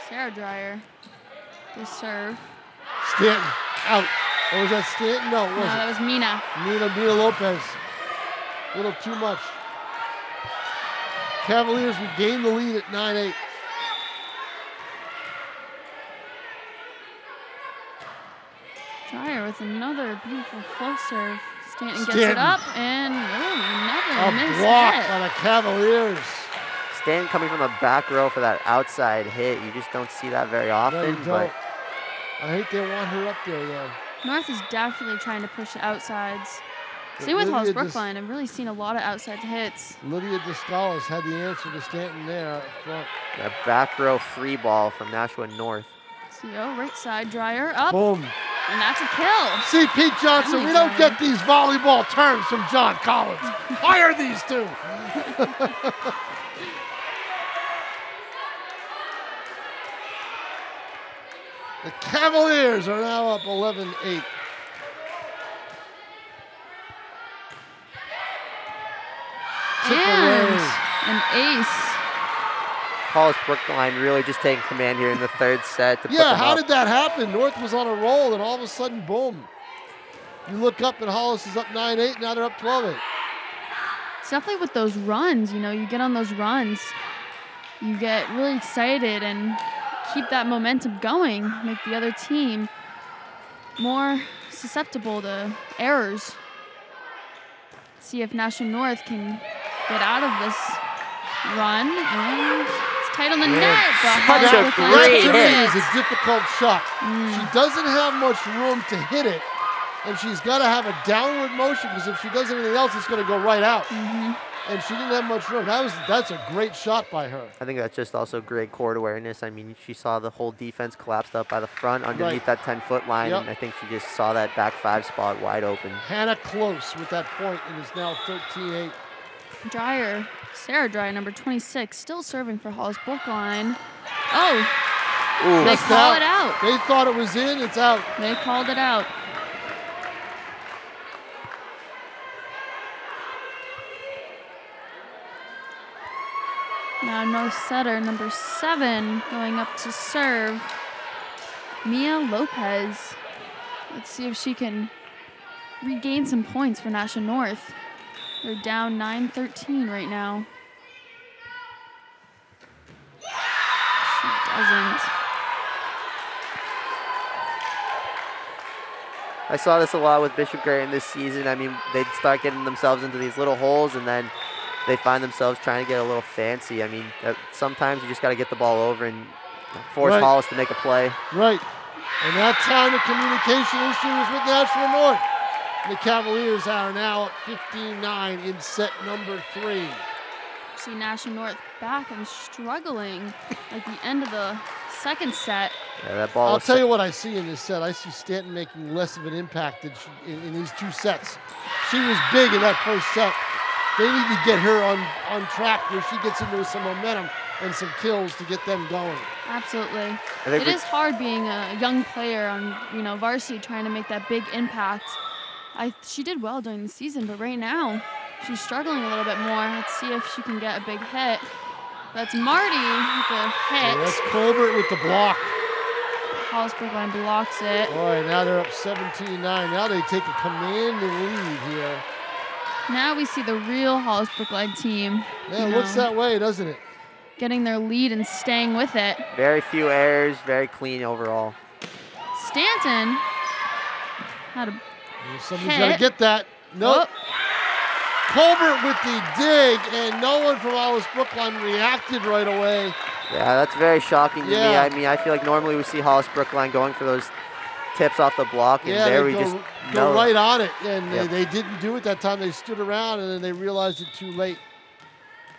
Sarah Dreyer, they serve. Stanton out. Or was that Stanton? No, it No, wasn't. that was Mina. Mina Lopez. A little too much. Cavaliers regain the lead at 9-8. Dreyer with another beautiful close serve. Stanton gets it up and another A missed block hit. by the Cavaliers. Stanton coming from the back row for that outside hit. You just don't see that very No, often. you But don't. I hate they want her up there, though. North is definitely trying to push the outsides. But Same with Lydia Hollis-Brookline. I've really seen a lot of outside hits. Lydia Descalis had the answer to Stanton there up front. that back row free ball from Nashua North. CO right side, Dreyer up, Boom. and that's a kill. See, Pete Johnson, we don't get these volleyball terms from John Collins. Fire these two. The Cavaliers are now up 11-8. Tip And away. an ace. Hollis-Brookline really just taking command here in the third set to put Yeah, them how up. did that happen? North was on a roll, and all of a sudden, boom. You look up, and Hollis is up 9-8. Now they're up 12-8. It's definitely with those runs, you know, you get on those runs, you get really excited and keep that momentum going, make the other team more susceptible to errors. See if Nashua North can get out of this run. And it's tight on the net, but such a Hollis-Brookline great takes hit. That to me is it. a difficult shot. She doesn't have much room to hit it, and she's got to have a downward motion because if she does anything else, it's going to go right out. And she didn't have much room. That's a great shot by her. I think that's just also great court awareness. I mean, she saw the whole defense collapsed up by the front underneath that 10-foot line, Yep. and I think she just saw that back five spot wide open. Hannah Close with that point, and it's now 13-8. Dreyer, Sarah Dreyer, number 26, still serving for Hollis-Brookline. Oh, Ooh, they Just call it out. They thought it was in. It's out. They called it out. Now North setter, number 7, going up to serve. Mia Lopez. Let's see if she can regain some points for Nashua North. They're down 9-13 right now. She doesn't. I saw this a lot with Bishop Graham this season. I mean, they'd start getting themselves into these little holes, and then they find themselves trying to get a little fancy. I mean, sometimes you just got to get the ball over and force Right. Hollis to make a play. Right. And that time the communication issue was with Nashua North. The Cavaliers are now up 15-9 in set number 3. See Nashua North back and struggling at the end of the second set. Yeah, that ball. I'll was tell you what I see in this set. I see Stanton making less of an impact than in these two sets. She was big in that first set. They need to get her on track where she gets into some momentum and some kills to get them going. Absolutely. think It is hard being a young player on varsity trying to make that big impact. She did well during the season, but right now she's struggling a little bit more. Let's see if she can get a big hit. That's Marty with the hit. That's Colbert with the block. Hollis-Brookline blocks it. Boy, now they're up 17-9. Now they take a commanding lead here. Now we see the real Hollis-Brookline team. Yeah, it looks that way, doesn't it? Getting their lead and staying with it. Very few errors, very clean overall. Stanton had a Somebody's got to hit. get that. Nope. Oh, Colbert with the dig, and no one from Hollis-Brookline reacted right away. Yeah, that's very shocking to me. Yeah. I mean, I feel like normally we see Hollis-Brookline going for those tips off the block, and Yeah, there they we just go know. right on it, and Yep. they didn't do it that time. They stood around, and then they realized it too late.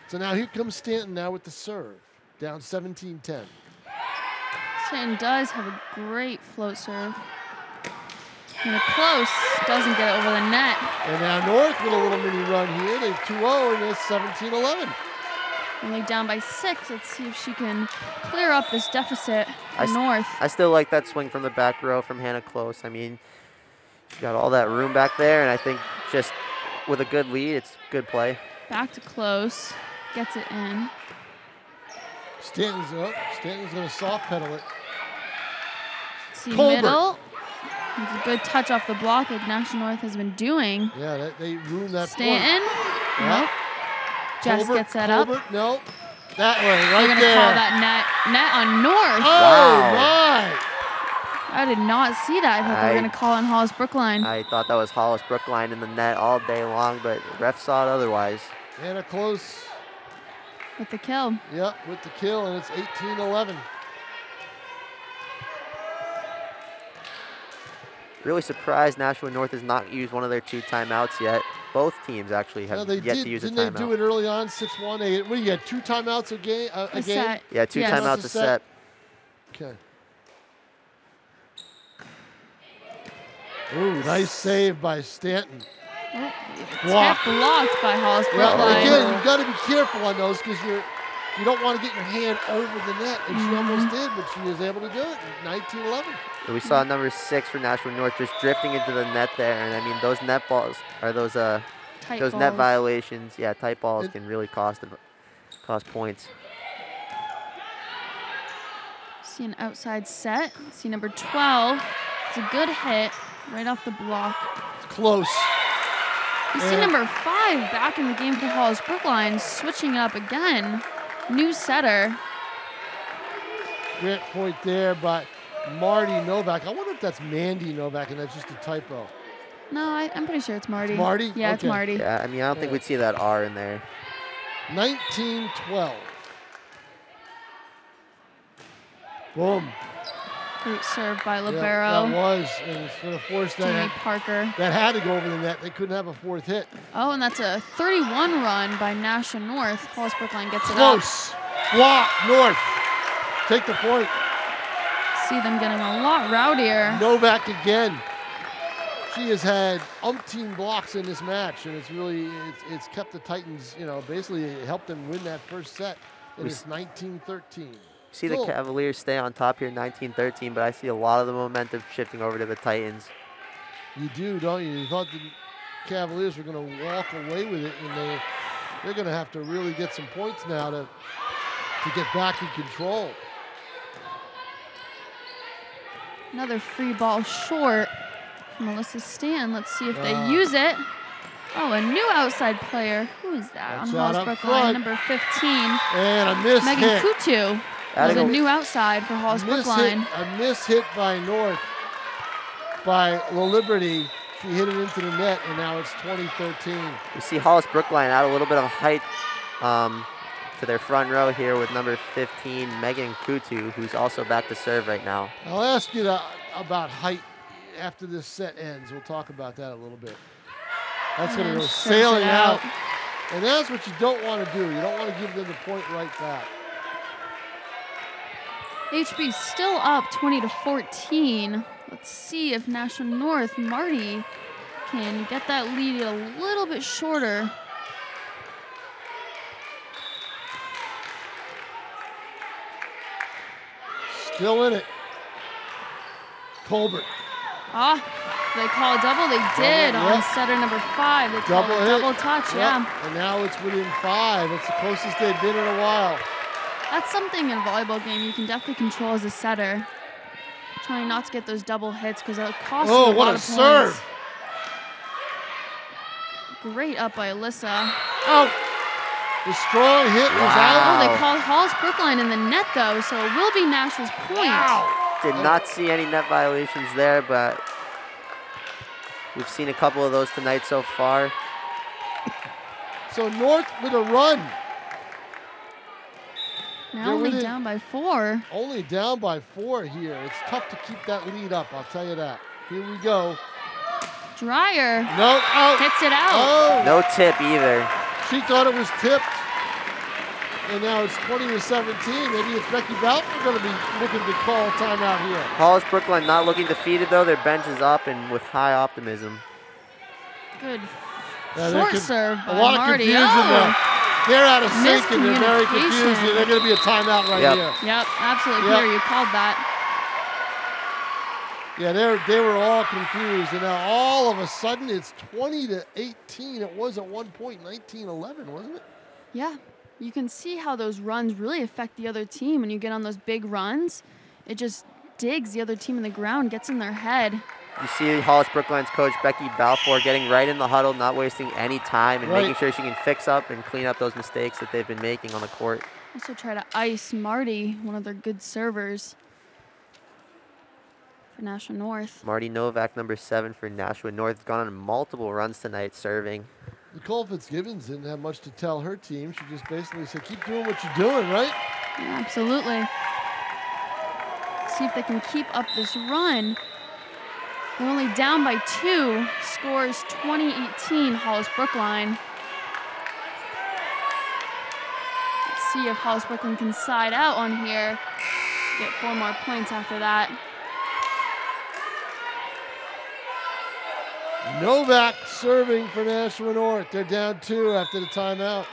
So now here comes Stanton now with the serve, down 17-10. Stanton does have a great float serve. And a close, doesn't get it over the net. And now North with a little mini run here. They've 2-0, and it's 17-11. Only down by 6. Let's see if she can clear up this deficit for North. I still like that swing from the back row from Hannah Close. I mean, she's got all that room back there, and I think just with a good lead, it's good play. Back to Close, gets it in. Stanton's up. Stanton's going to soft pedal it. See Colbert. middle. It's a good touch off the block like National North has been doing. Yeah, they ruined that Stanton. point. Nope. Jess Colbert, gets that Colbert, up. no. That way, They're right going to there. call that net on North. Oh, Wow. my. I did not see that. I thought they were going to call on Hollis-Brookline. I thought that was Hollis-Brookline in the net all day long, but ref saw it otherwise. And a close. With the kill. Yep, with the kill, and it's 18-11. Really surprised Nashua North has not used one of their 2 timeouts yet. Both teams actually have They yet did. to use a Didn't timeout. they do it early on, 6-1? What do you get, 2 timeouts a game? A game? set. Yeah, 2 Yes. timeouts a set. Okay. Ooh, nice save by Stanton. Oh, Block. tip blocked by Well, Hollis-Brookline. again, you've got to be careful on those because you don't want to get your hand over the net, and she almost did, but she was able to do it. 19-11. We saw number 6 for Nashua North just drifting into the net there, and I mean those net balls are those Tight those net balls. violations. Yeah, tight balls can really cost points. See an outside set. See number 12. It's a good hit right off the block. It's close. You see number 5 back in the game for Hollis-Brookline, switching up again. New setter. Great point there by Marty Novak. I wonder if that's Mandy Novak and that's just a typo. No, I'm pretty sure it's Marty. It's Marty? Yeah, it's Okay. Marty. Yeah, I mean I don't think we'd see that R in there. 19-12. Boom. Great serve by Yeah, Libero. that was, and it's going to force Jamie that. Parker. That had to go over the net. They couldn't have a 4th hit. Oh, and that's a 31 run by Nashua North. Hollis-Brookline gets it up. Close. Block. North. Take the point. See them getting a lot rowdier. Novak again. She has had umpteen blocks in this match, and it's kept the Titans, basically it helped them win that first set, and it's 19-13. See the Cavaliers stay on top here, 19-13, but I see a lot of the momentum shifting over to the Titans. You do, don't you? You thought the Cavaliers were going to walk away with it, and they're going to have to really get some points now to get back in control. Another free ball short from Melissa Stanton. Let's see if they use it. Oh, a new outside player. Who is that on Hollis-Brookline? Number 15. And a miss Megan hit. Kutu was a new outside for Hollis-Brookline. A miss hit by North by La Liberty. She hit it into the net, and now it's 20-13. We see Hollis-Brookline add a little bit of height to their front row here with number 15, Megan Kutu, who's also back to serve right now. I'll ask you about height after this set ends. We'll talk about that a little bit. That's going to go sailing out. And that's what you don't want to do. You don't want to give them the point right back. HB still up 20-14. Let's see if Nashua North, Marty, can get that lead a little bit shorter. Still in it. Colbert. They call a double. They did on setter number 5. They called a double touch, yeah. And now it's within 5. It's the closest they've been in a while. That's something in a volleyball game you can definitely control as a setter. Trying not to get those double hits because it'll cost you a lot of points. Serve. Great up by Alyssa. Oh, the strong hit was out. Oh, they called Hollis-Brookline in the net though, so it will be Nashua's point. Wow. Did not see any net violations there, but we've seen a couple of those tonight so far. So North with a run. Now only down by 4. Only down by 4 here. It's tough to keep that lead up, I'll tell you that. Here we go. Dryer. No, out. Hits it out. Oh. No tip either. She thought it was tipped. And now it's 20-17. Maybe it's Becky Balfour going to be looking to call timeout here. Hollis-Brookline not looking defeated though. Their bench is up and with high optimism. Good Yeah, short serve by a lot Marty. of confusion there. They're out of sync and they're very confused. Miscommunication. They're going to be a timeout right here. Yep, absolutely. Yep. Peter, you called that. Yeah, they were all confused, and now all of a sudden it's 20-18. It was at one point 19-11, wasn't it? Yeah, you can see how those runs really affect the other team. When you get on those big runs, it just digs the other team in the ground, gets in their head. You see Hollis-Brookline's coach, Becky Balfour, getting right in the huddle, not wasting any time, and making sure she can fix up and clean up those mistakes that they've been making on the court. Also try to ice Marty, one of their good servers for Nashua North. Marty Novak, number 7 for Nashua North, gone on multiple runs tonight serving. Nicole Fitzgibbons didn't have much to tell her team. She just basically said, keep doing what you're doing, right? Yeah, absolutely. See if they can keep up this run. They're only down by 2. Scores 20-18, Hollis-Brookline. Let's see if Hollis-Brookline can side out on here. Get 4 more points after that. Novak serving for Nashua North. They're down 2 after the timeout.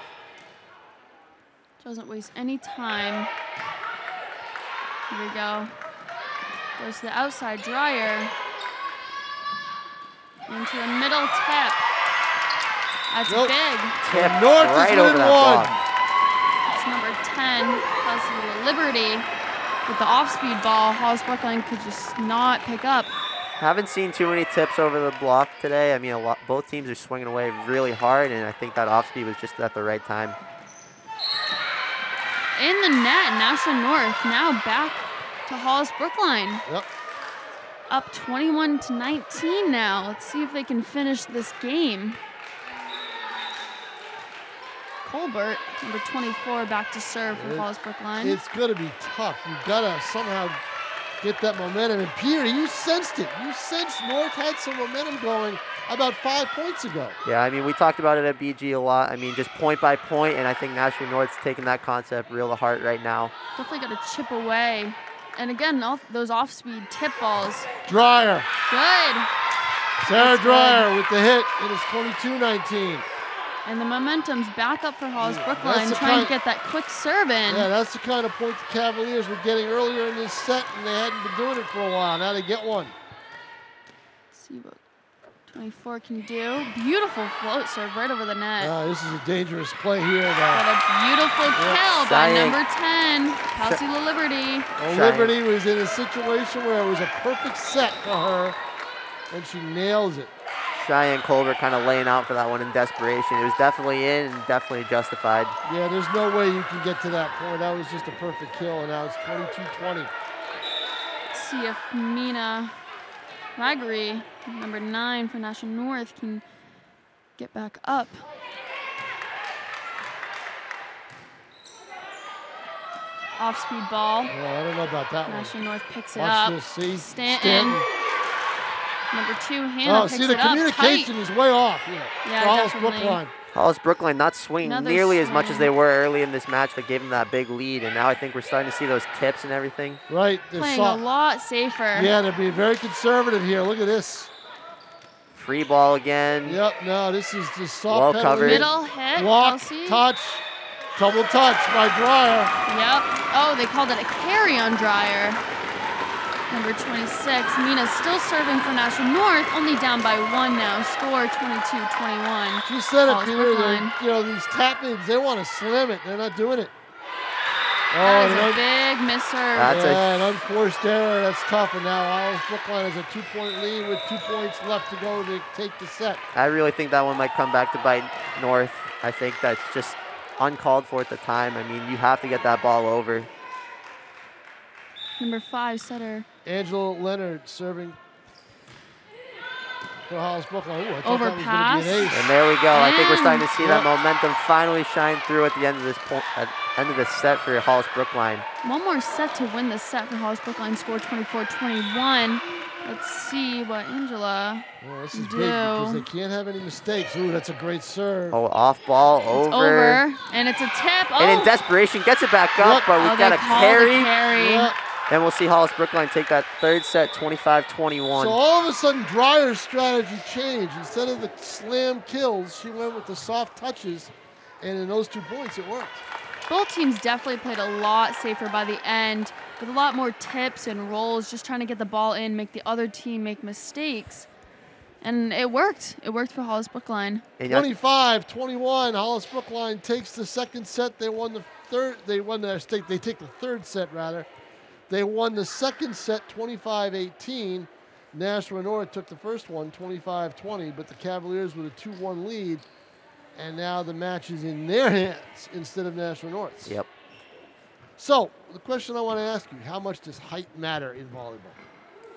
Doesn't waste any time. Here we go. Goes to the outside, Dryer. Into a middle tip. That's big. Tip North right is over that block. It's number 10, plus Liberty. With the off-speed ball, Hollis-Brookline could just not pick up. Haven't seen too many tips over the block today. I mean, both teams are swinging away really hard, and I think that off-speed was just at the right time. In the net, Nashua North now back to Hollis-Brookline. Yep. Up 21-19 now. Let's see if they can finish this game. Colbert, number 24, back to serve for Hollis-Brookline. It's going to be tough. You've got to somehow get that momentum. And Peter, you sensed it. You sensed North had some momentum going about 5 points ago. Yeah, I mean, we talked about it at BG a lot. I mean, just point by point, and I think Nashua North's taking that concept real to heart right now. Definitely got to chip away. And again, all those off-speed tip balls. Dryer. Good. Sarah Dryer with the hit. It is 22-19. And the momentum's back up for Hollis-Brookline, trying to get that quick serve in. Yeah, that's the kind of point the Cavaliers were getting earlier in this set, and they hadn't been doing it for a while. Now they get one. Let's see what 24 can do. Beautiful float serve right over the net. This is a dangerous play here. What a beautiful kill by number 10, Kelsey Liberty. Well, Liberty was in a situation where it was a perfect set for her, and she nails it. Cheyenne Colbert kind of laying out for that one in desperation. It was definitely in and definitely justified. Yeah, there's no way you can get to that point. That was just a perfect kill, and now it's 22-20. Let's see if Mina Raggery, number 9 for Nashua North, can get back up. Off-speed ball. Yeah, I don't know about that one. Nashua North picks it Watch up. this, see? Stanton. Number 2, Hannah picks see, the it up. communication is way off here. Yeah, Hollis-Brookline. Hollis-Brookline not swinging Another nearly as much swing. as they were early in this match that gave them that big lead, and now I think we're starting to see those tips and everything. Right. Playing a lot safer. Yeah, they're being very conservative here. Look at this. Free ball again. Yep, no, this is just soft Well penalty. covered. Middle hit, Block, Kelsey. touch, double touch by Dryer. Yep. Oh, they called it a carry on Dryer. Number 26, Mina still serving for Nashua North, only down by 1 now. Score 22-21. She said it, Peter. Hollis-Brookline. These tap-ins, they want to slam it. They're not doing it. That is a big misserve. That's an unforced error. That's tough. And now Hollis-Brookline has a 2-point lead with 2 points left to go to take the set. I really think that one might come back to bite North. I think that's just uncalled for at the time. I mean, you have to get that ball over. Number 5, setter. Angela Leonard serving for Hollis-Brookline. Ooh, I thought Overpass. that was going to be an ace. And there we go. I think we're starting to see that Yep. momentum finally shine through at the end of this point, at end of the set for Hollis-Brookline. One more set to win the set for Hollis-Brookline. Score 24-21. Let's see what Angela This is do. big because they can't have any mistakes. Ooh, that's a great serve. Oh, off ball, It's over, and it's a tip. Oh, And in desperation, gets it back up, Yep. but we've got they a called carry. a carry. Yeah. And we'll see Hollis-Brookline take that third set, 25-21. So all of a sudden, Dreyer's strategy changed. Instead of the slam kills, she went with the soft touches, and in those 2 points, it worked. Both teams definitely played a lot safer by the end, with a lot more tips and rolls, just trying to get the ball in, make the other team make mistakes. And it worked. It worked for Hollis-Brookline. 25-21, Hollis-Brookline takes the second set. They won the third. They take the third set, rather. They won the second set 25-18. Nashua North took the first one 25-20, but the Cavaliers with a 2-1 lead. And now the match is in their hands instead of Nashua North's. Yep. So the question I want to ask you, how much does height matter in volleyball?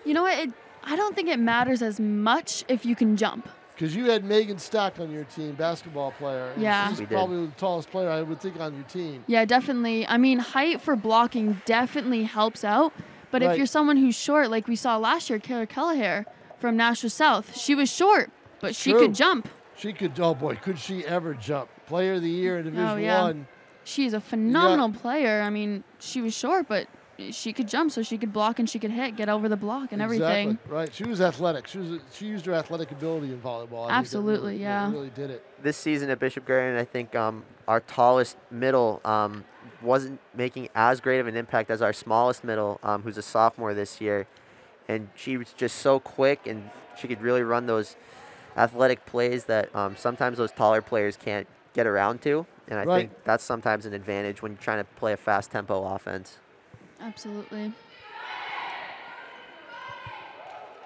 You know what? I don't think it matters as much if you can jump. Because you had Megan Stack on your team, basketball player. and Yeah. She's We did. probably the tallest player I would think on your team. Yeah, definitely. I mean, height for blocking definitely helps out. But Right. if you're someone who's short, like we saw last year, Kara Kelleher from Nashua South, she was short, but she True. could jump. She could, oh boy, could she ever jump. Player of the year in Division yeah. One. She's a phenomenal player. I mean, she was short, but she could jump, so she could block and she could hit, get over the block and everything. Exactly, right. She was athletic. She used her athletic ability in volleyball. I think that Absolutely, really, yeah. Really did it. This season at Bishop Guerin, I think our tallest middle wasn't making as great of an impact as our smallest middle, who's a sophomore this year. And she was just so quick, and she could really run those athletic plays that sometimes those taller players can't get around to. And I Right. think that's sometimes an advantage when you're trying to play a fast tempo offense. Absolutely.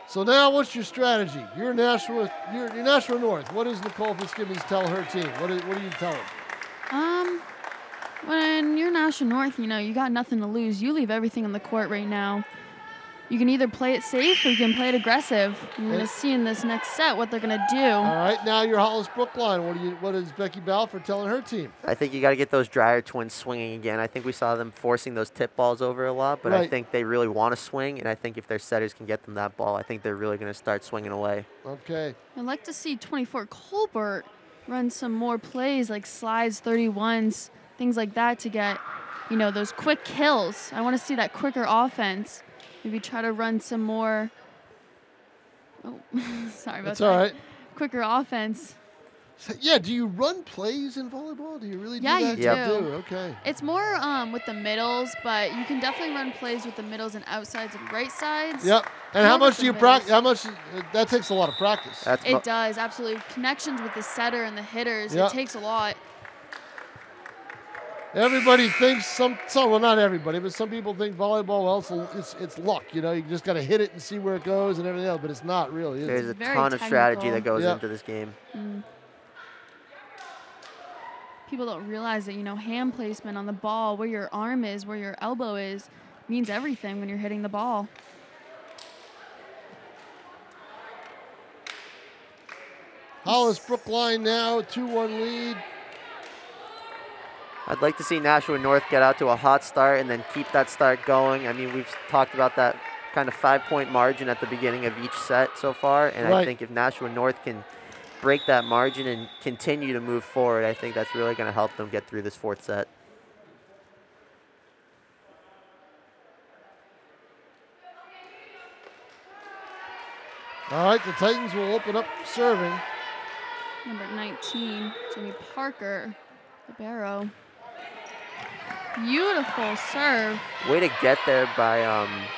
So now, what's your strategy? You're Nashua. You're Nashua North. What does Nicole Fitzgibbons tell her team? What do you tell them? When you're Nashua North, you got nothing to lose. You leave everything on the court right now. You can either play it safe or you can play it aggressive. You're going to see in this next set what they're going to do. All right, now you're Hollis-Brookline. What is Becky Balfour telling her team? I think you got to get those Dreyer twins swinging again. I think we saw them forcing those tip balls over a lot, but I Right. think they really want to swing, and I think if their setters can get them that ball, I think they're really going to start swinging away. Okay. I'd like to see 24 Colbert run some more plays like slides, 31s, things like that to get, those quick kills. I want to see that quicker offense. Maybe try to run some more. Oh, sorry about That's that. all right. Quicker offense. So, yeah, do you run plays in volleyball? Do you really Yeah, do you that? do. Okay. It's more with the middles, but you can definitely run plays with the middles and outsides and right sides. Yep. And how More much with do you the practice? middles. How much? That takes a lot of practice. That's It does, absolutely. Connections with the setter and the hitters, Yep. it takes a lot. Everybody thinks well, not everybody, but some people think volleyball. Well, it's luck. You just got to hit it and see where it goes and everything else. But it's not really. Is There's it? a very ton of strategy technical. that goes Yep. into this game. People don't realize that, hand placement on the ball, where your arm is, where your elbow is, means everything when you're hitting the ball. Hollis-Brookline now 2-1 lead. I'd like to see Nashua North get out to a hot start and then keep that start going. I mean, we've talked about that kind of 5-point margin at the beginning of each set so far, and Right. I think if Nashua North can break that margin and continue to move forward, I think that's really going to help them get through this fourth set. All right, the Titans will open up serving. Number 19, Jimmy Parker, Ribeiro. Beautiful serve. Way to get there by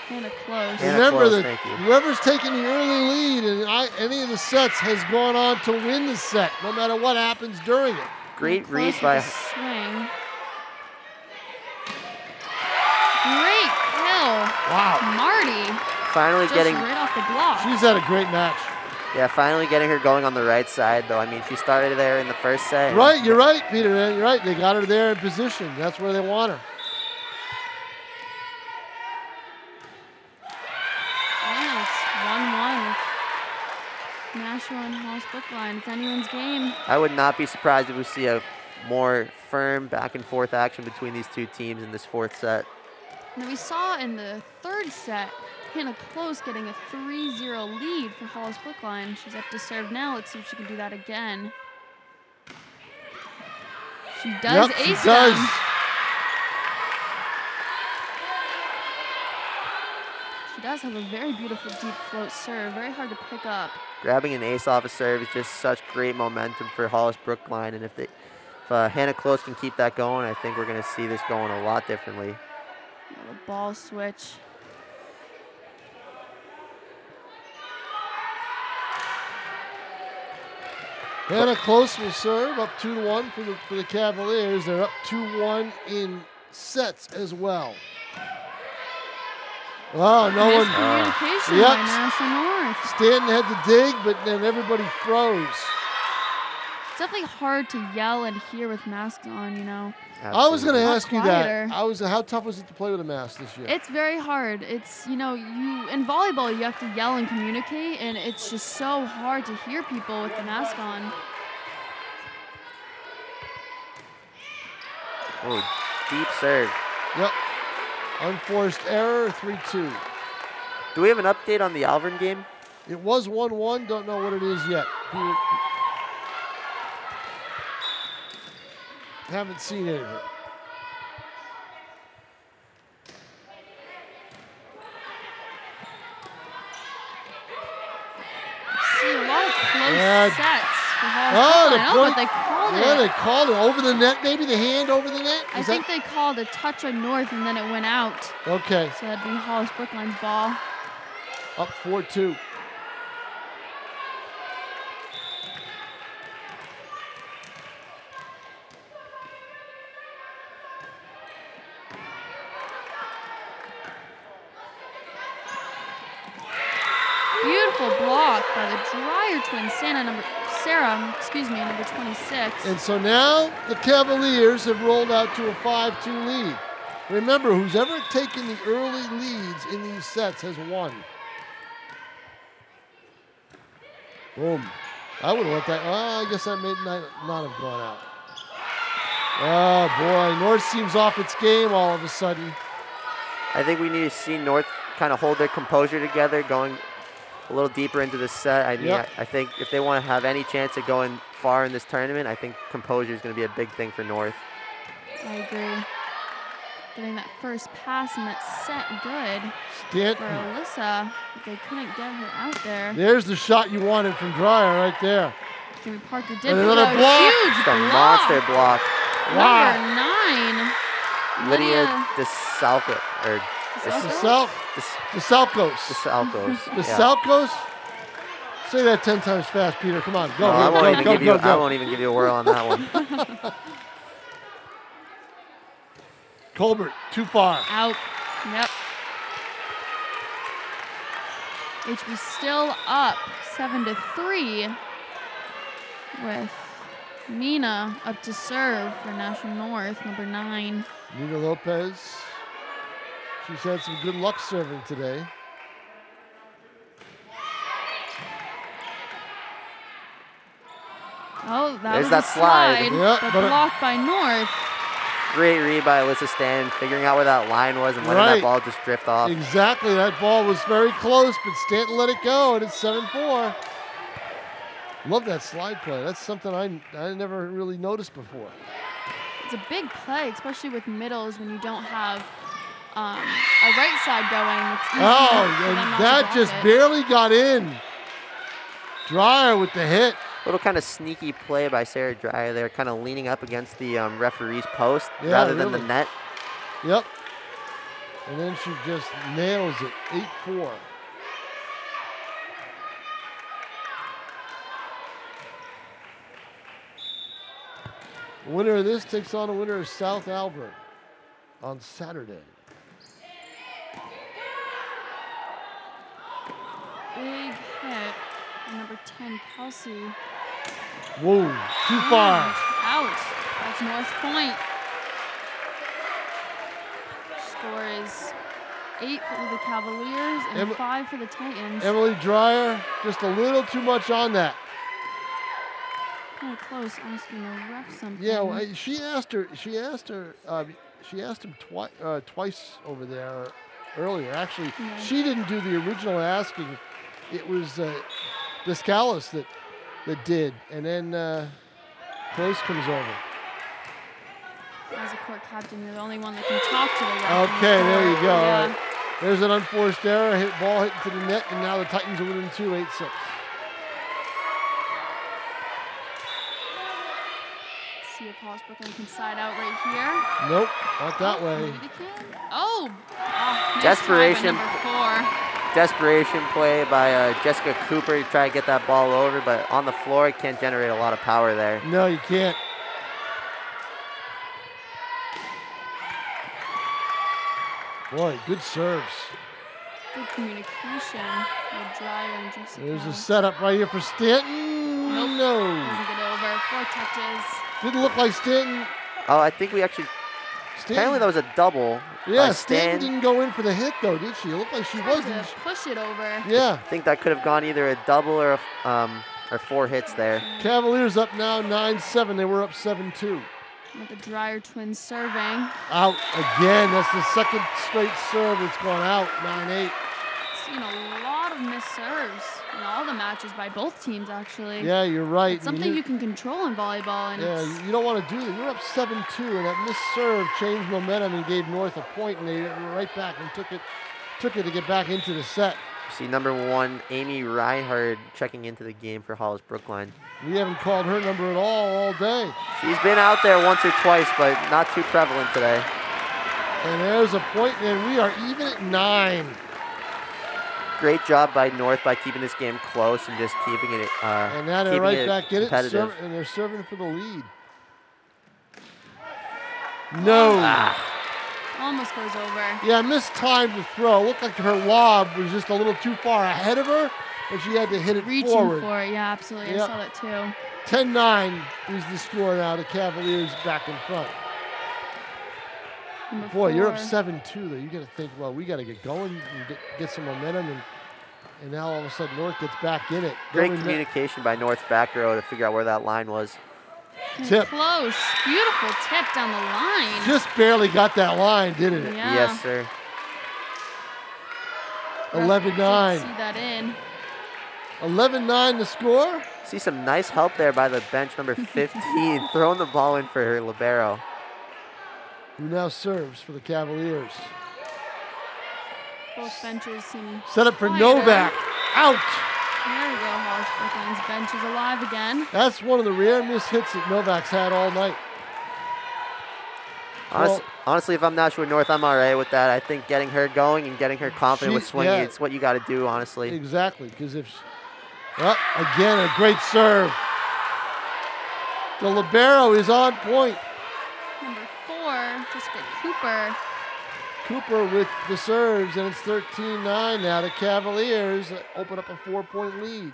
Kind of close. Yeah. Remember close, that thank you. whoever's taking the early lead in any of the sets has gone on to win the set, no matter what happens during it. great Close read with by the swing. Great kill. Wow. Marty finally just getting right off the block. She's had a great match. finally getting her going on the right side though. I mean, she started there in the first set. and- Right, you're right, Peter. You're right. They got her there in position. That's where they want her. Yeah, it's 1-1. Nashua and Hollis-Brookline. It's anyone's game. I would not be surprised if we see a more firm back and forth action between these two teams in this fourth set. And we saw in the third set, Hannah Close getting a 3-0 lead for Hollis-Brookline. She's up to serve now. Let's see if she can do that again. She does ace them. She does have a very beautiful deep float serve, very hard to pick up. Grabbing an ace off a serve is just such great momentum for Hollis-Brookline, and if Hannah Close can keep that going, I think we're going to see this going a lot differently. The ball switch. Hannah Close will serve up 2-1 for the Cavaliers. They're up 2-1 in sets as well. Oh, no one. Miscommunication by Nashua North. Stanton had to dig, but then everybody froze. It's definitely hard to yell and hear with masks on, you know. Absolutely. I was going to ask you quieter. that. How tough was it to play with a mask this year? It's very hard. It's, you know, in volleyball, you have to yell and communicate, and it's just so hard to hear people with the mask on. Oh, deep serve. Yep. Unforced error, 3-2. Do we have an update on the Alvern game? It was 1-1. Don't know what it is yet. Haven't seen anything. See a lot of close sets for Hollis-Brookline. But they called it. Yeah, they called it. Over the net, maybe? The hand over the net? I think they called a touch on North, and then it went out. Okay. So that'd be Hollis-Brookline's ball. Up 4-2. Beautiful block by the Dreyer twins, Sarah, number 26. And so now the Cavaliers have rolled out to a 5-2 lead. Remember, who's ever taken the early leads in these sets has won. Boom. I would have let that, I guess that may not have gone out. Oh boy, North seems off its game all of a sudden. I think we need to see North kind of hold their composure together going a little deeper into this set. I mean, I think if they want to have any chance of going far in this tournament, I think composure is going to be a big thing for North. I agree. Getting that first pass in that set good Stanton. for Alyssa, but they couldn't get her out there. There's the shot you wanted from Dreyer right there. Jimmy Parker did another a block. huge Just a block. monster block. Wow. Number 9. Lydia DeSalco, or DeSalcos. DeSalcos. Say that 10 times fast, Peter. Come on, go. I won't go. even give you a whirl on that one. Colbert, too far. Out. Yep. HB still up 7-3 with Mina up to serve for Nashua North, number 9. Nina Lopez. She's had some good luck serving today. Oh, There's was that a slide. Yep, but but blocked by North. Great read by Alyssa Stan, figuring out where that line was and letting that ball just drift off. Exactly, that ball was very close, but Stanton let it go, and it's 7-4. Love that slide play. That's something I never really noticed before. It's a big play, especially with middles when you don't have a right side going. It's easy and that just barely got in. Dreyer with the hit. Little kind of sneaky play by Sarah Dreyer there, kind of leaning up against the referee's post rather than the net. Yep. And then she just nails it, 8-4. The winner of this takes on the winner of South Alvern on Saturday. Big hit. Number 10, Kelsey. Whoa, too far. Out. That's North Point. Score is 8 for the Cavaliers and 5 for the Titans. Emily Dreyer, just a little too much on that. Kind of close, asking the ref something. Yeah, well, she asked him twice over there earlier. Actually, Yeah. she didn't do the original asking. It was Descalis that did, and then Close comes over. As a court captain, you're the only one that can talk to the ref. Okay, there you go. Yeah. All right. There's an unforced error. Ball hit into the net, and now the Titans are winning 2-8-6. See if Hollis-Brookline can side out right here. Nope, not that way. Maybe they can. Oh, nice Desperation. try by number 4. Desperation play by Jessica Cooper to try to get that ball over, but on the floor, it can't generate a lot of power there. No, you can't. Boy, good serves. Good communication. Good drive on Jessica. There's a setup right here for Stanton. Nope. No. Doesn't get over. 4 touches. Didn't look like Stanton. Oh, I think we actually, apparently that was a double. Yeah, by Stanton Stan. didn't go in for the hit though, did she? It looked like she Tried wasn't. to push it over. Yeah. I think that could have gone either a double or 4 hits there. Cavaliers up now 9-7. They were up 7-2. With the Dreyer twins serving. Out again. That's the second straight serve that's gone out. 9-8. Seen a lot of missed serves in all the matches by both teams, actually. Yeah, you're right. It's something you can control in volleyball, and it's, Yeah, you don't want to do that. You're up 7-2, and that missed serve changed momentum and gave North a point, and they were right back and took it to get back into the set. See number 1, Amy Reinhardt checking into the game for Hollis-Brookline. We haven't called her number at all day. She's been out there once or twice, but not too prevalent today. And there's a point, and we are even at 9. Great job by North by keeping this game close and just keeping it And now they're keeping right it back in it, competitive. and they're serving for the lead. No. almost goes over. Yeah, missed time to throw. Looked like her lob was just a little too far ahead of her, but she had to hit it Reaching forward. for it, yeah, absolutely. Yep. I saw that too. 10-9 is the score now. The Cavaliers back in front. Number Boy, you're up 4. 7-2 though. You got to think, well, we got to get going and get some momentum, and now all of a sudden North gets back in it. Great Going communication by North's back row to figure out where that line was. Tip. Close. Beautiful tip down the line. Just barely got that line, didn't it? Yeah. Yes, sir. 11-9. See that in. 11-9 the score. See some nice help there by the bench, number 15, throwing the ball in for her libero. Who now serves for the Cavaliers. Both benches seem Set up for quieter. Novak. Out. There we go. Hollis-Brookline's bench is alive again. That's one of the rare missed hits that Novak's had all night. Honestly, if I'm Nashua North, I'm all right with that. I think getting her going and getting her confident with swinging, it's what you got to do, honestly. Exactly, because if, again, a great serve. The libero is on point. Number 4, Jessica Cooper. Cooper with the serves, and it's 13-9 now. The Cavaliers open up a 4-point lead.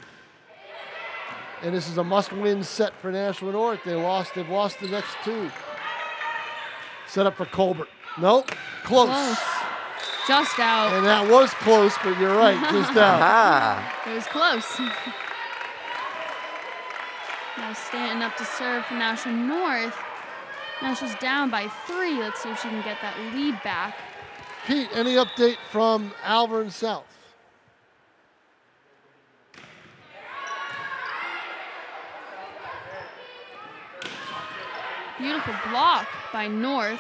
And this is a must-win set for Nashua North. They've lost the next 2. Set up for Colbert. Nope, close. Just out. And that was close, but you're right, just out. Aha. It was close. Now Stanton up to serve for Nashua North. Nashua's down by 3. Let's see if she can get that lead back. Pete, any update from Alvern South? Beautiful block by North.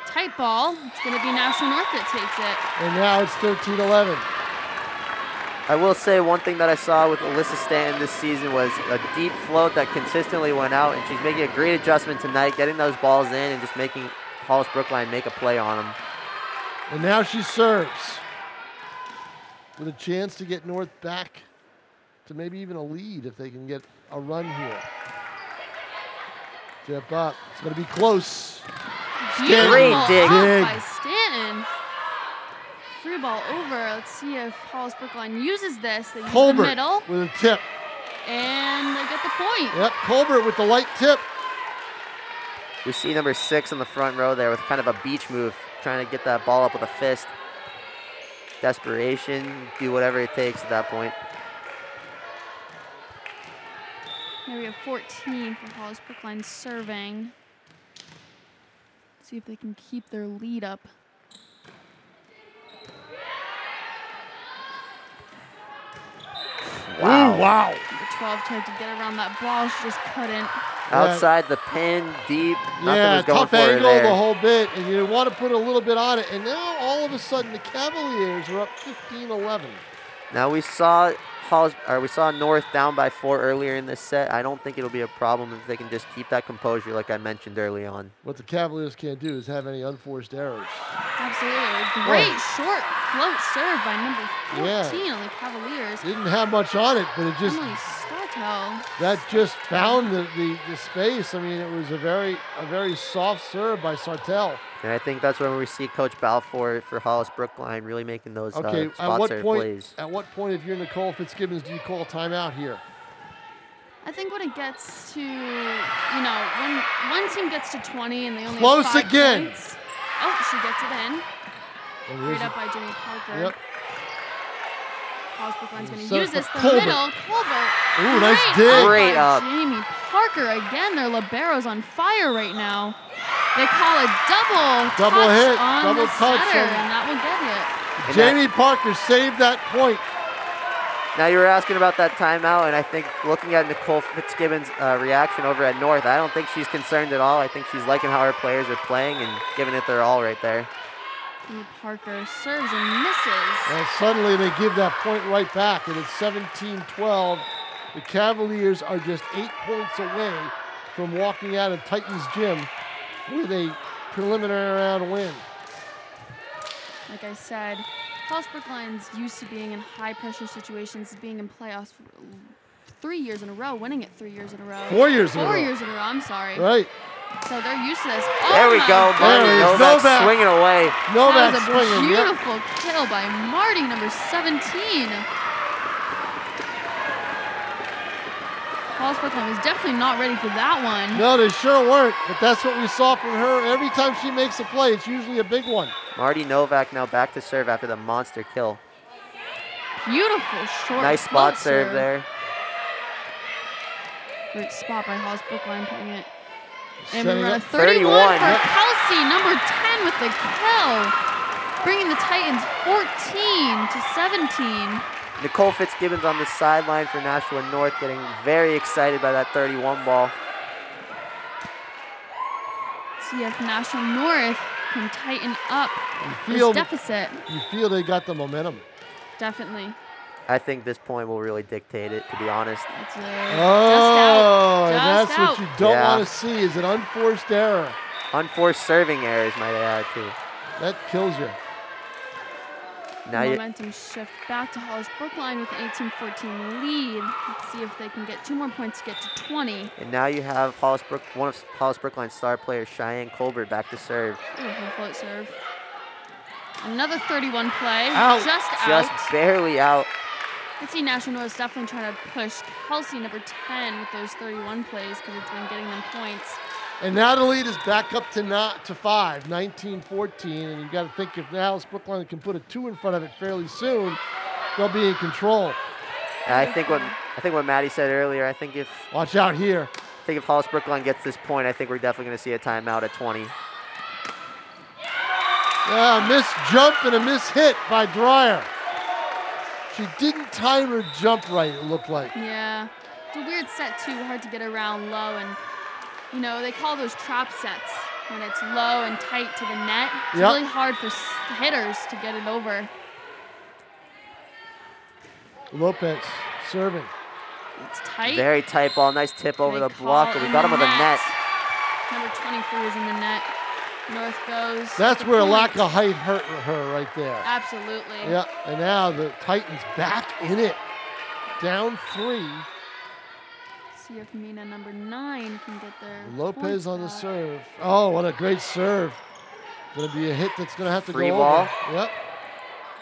Tight ball. It's going to be Nashua North that takes it. And now it's 13-11. I will say one thing that I saw with Alyssa Stanton this season was a deep float that consistently went out, and she's making a great adjustment tonight, getting those balls in and just making Hollis-Brookline make a play on them. And now she serves with a chance to get North back to maybe even a lead if they can get a run here. Tip up. It's going to be close. Beautiful Great up dig. by Stanton. Free ball over. Let's see if Hollis-Brookline uses this. They use the Colbert middle, with a tip. and they get the point. Yep, Colbert with the light tip. We see number 6 in the front row there with kind of a beach move, trying to get that ball up with a fist. Desperation, do whatever it takes at that point. Here we have 14 for Hollis-Brookline serving. See if they can keep their lead up. Wow. Ooh, wow. Number 12 tried to get around that ball. She just couldn't. Outside the pin, deep. Nothing was going tough for her angle there. the whole bit, and you want to put a little bit on it. And now all of a sudden the Cavaliers are up 15-11. Now we saw North down by 4 earlier in this set. I don't think it'll be a problem if they can just keep that composure like I mentioned early on. What the Cavaliers can't do is have any unforced errors. Absolutely. Great short float serve by number 14 on the Cavaliers. Didn't have much on it, but it just that just found the space. I mean, it was a very soft serve by Sartell. And I think that's when we see Coach Balfour for Hollis-Brookline really making those spot serve plays. At what point, if you're Nicole Fitzgibbons, do you call timeout here? I think when it gets to, when one team gets to 20 and they only close have 5 again. points. Oh, she gets it in. Right up by Jimmy Parker. Yep. Hollis-Brookline's going to use this. The middle, Colbert. Ooh, nice dig. Great up. Jamie Parker again. Their libero's on fire right now. They call it double hit, on double the touch, setter, and that will get it. Jamie Parker saved that point. Now you were asking about that timeout, and I think looking at Nicole Fitzgibbons' reaction over at North, I don't think she's concerned at all. I think she's liking how her players are playing and giving it their all right there. Jamie Parker serves and misses. And suddenly they give that point right back, and it's 17-12. The Cavaliers are just 8 points away from walking out of Titans Gym with a preliminary round win. Like I said, Hollis-Brookline's used to being in high-pressure situations, being in playoffs 3 years in a row, winning it 3 years in a row. 4 years in a row. 4 years in a row, I'm sorry. Right. So they're used to this. There we go. Marty Novak swinging away. Novak that was a swinging. Beautiful kill by Marty, number 17. Hollis-Brookline was definitely not ready for that one. No, they sure weren't, but that's what we saw from her. Every time she makes a play, it's usually a big one. Marty Novak now back to serve after the monster kill. Beautiful short nice spot serve there. Great spot by Hollis-Brookline, putting it in 31 for Kelsey, number 10 with the kill, bringing the Titans 14 to 17. Nicole Fitzgibbons on the sideline for Nashua North, getting very excited by that 31 ball. See if Nashua North can tighten up this deficit. You feel they got the momentum. Definitely. I think this point will really dictate it, to be honest. Just that's out. what you don't want to see is an unforced error. Unforced serving errors, might I add, too. That kills you. Now momentum shift back to Hollis-Brookline with an 18-14 lead. Let's see if they can get 2 more points to get to 20. And now you have one of Hollis-Brookline's star players, Cheyenne Colbert, back to serve. Beautiful float serve. Another 31 play. Out. Just barely out. Let's see, Nashua North definitely trying to push Kelsey, number 10, with those 31 plays because it's been getting them points. And now the lead is back up to 5, 19-14. And you've got to think if Hollis-Brookline can put a 2 in front of it fairly soon, they'll be in control. I think what Maddie said earlier, watch out here. I think if Hollis-Brookline gets this point, I think we're definitely going to see a timeout at 20. Yeah, missed jump and a miss hit by Dreyer. She didn't time her jump right, it looked like. Yeah, it's a weird set too, hard to get around low, and they call those trap sets when it's low and tight to the net. It's really hard for hitters to get it over. Lopez serving. It's tight. Very tight ball, nice tip over the block, but we got him with a net. Number 23 is in the net. North goes. That's where a lack of height hurt her right there. Absolutely. Yeah, and now the Titans back in it. Down 3. See if Mina, number 9, can get their Lopez on the serve. Oh, what a great serve. Going to be a hit that's going to have to Free go ball. over. Yep.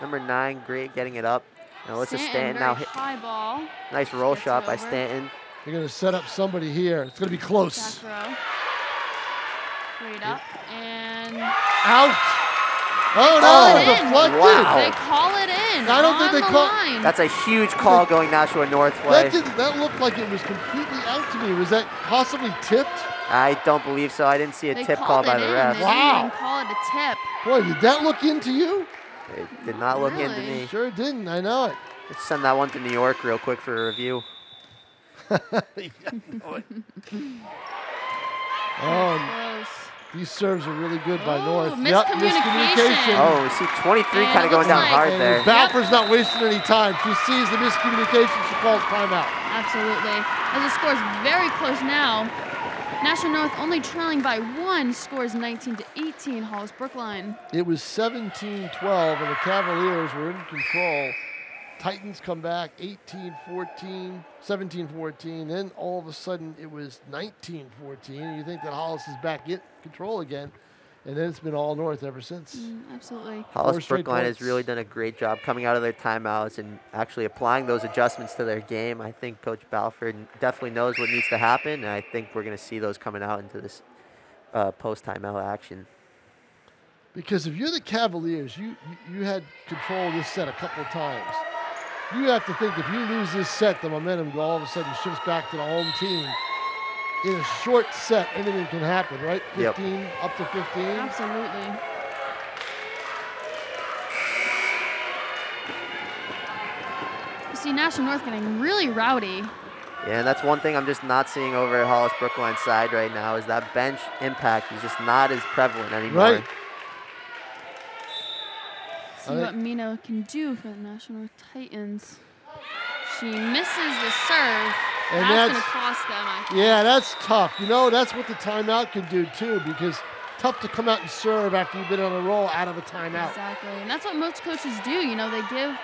Number 9, great getting it up. Now Alyssa Stanton now hit. High ball. Nice roll shot by Stanton. They're going to set up somebody here. It's going to be close. Back row. Straight up and out. Oh, call no, it in. deflected. Wow. They call it in. I don't think on they the call- line. That's a huge call going Nashua North way. That looked like it was completely out to me. Was that possibly tipped? I don't believe so. I didn't see a They tip called call by it the in. ref. They Wow. didn't even call it a tip. Boy, did that look into you? It did not look into Really? me. Sure didn't. I know it. Let's send that one to New York real quick for a review. Oh, Close. these serves are really good by Oh, North. miscommunication. Oh, we see 23 And kind it of going looks down like- hard And there. Balfour's not wasting any time. She sees the miscommunication. She calls timeout. Absolutely. As the score is very close now. Nashua North only trailing by 1, scores 19-18, Hollis-Brookline. It was 17-12, and the Cavaliers were in control. Titans come back 18-14, 17-14. Then all of a sudden it was 19-14. And you think that Hollis is back in control again. And then it's been all North ever since. Absolutely. Hollis-Brookline has points. really done a great job coming out of their timeouts and actually applying those adjustments to their game. I think Coach Balfour definitely knows what needs to happen, and I think we're going to see those coming out into this post-timeout action. Because if you're the Cavaliers, you had control of this set a couple of times. You have to think if you lose this set, the momentum all of a sudden shifts back to the home team. In a short set, anything can happen, right? 15, up to 15. Absolutely. You see Nashua North getting really rowdy. Yeah, and that's one thing I'm just not seeing over at Hollis-Brookline's side right now is that bench impact is just not as prevalent anymore. Right. See what Mina can do for the Nashua North Titans. She misses the serve. And that's going to that's- cost them, I think. Yeah, that's tough. You know, that's what the timeout can do too, because tough to come out and serve after you've been on a roll out of a timeout. Exactly. And that's what most coaches do. You know, they give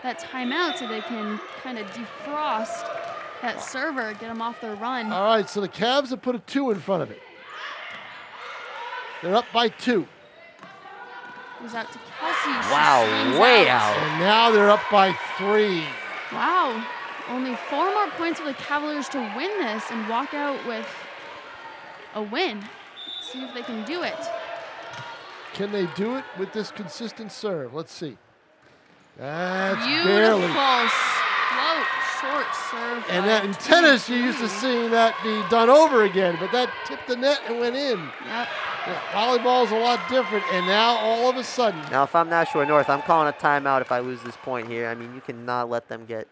that timeout so they can kind of defrost that server, get them off their run. All right, so the Cavs have put a 2 in front of it. They're up by 2. Goes out to Kelsey. She Wow, swings way out. And now they're up by 3. Wow. Only 4 more points for the Cavaliers to win this and walk out with a win. Let's see if they can do it. Can they do it with this consistent serve? Let's see. That's Beautiful barely. float, short serve. And by that in tennis, you used to 23. seeing that be done over again, but that tipped the net and went in. Yep. Yeah, volleyball's a lot different, and now all of a sudden, Now, if I'm Nashua North, I'm calling a timeout if I lose this point here. I mean, you cannot let them get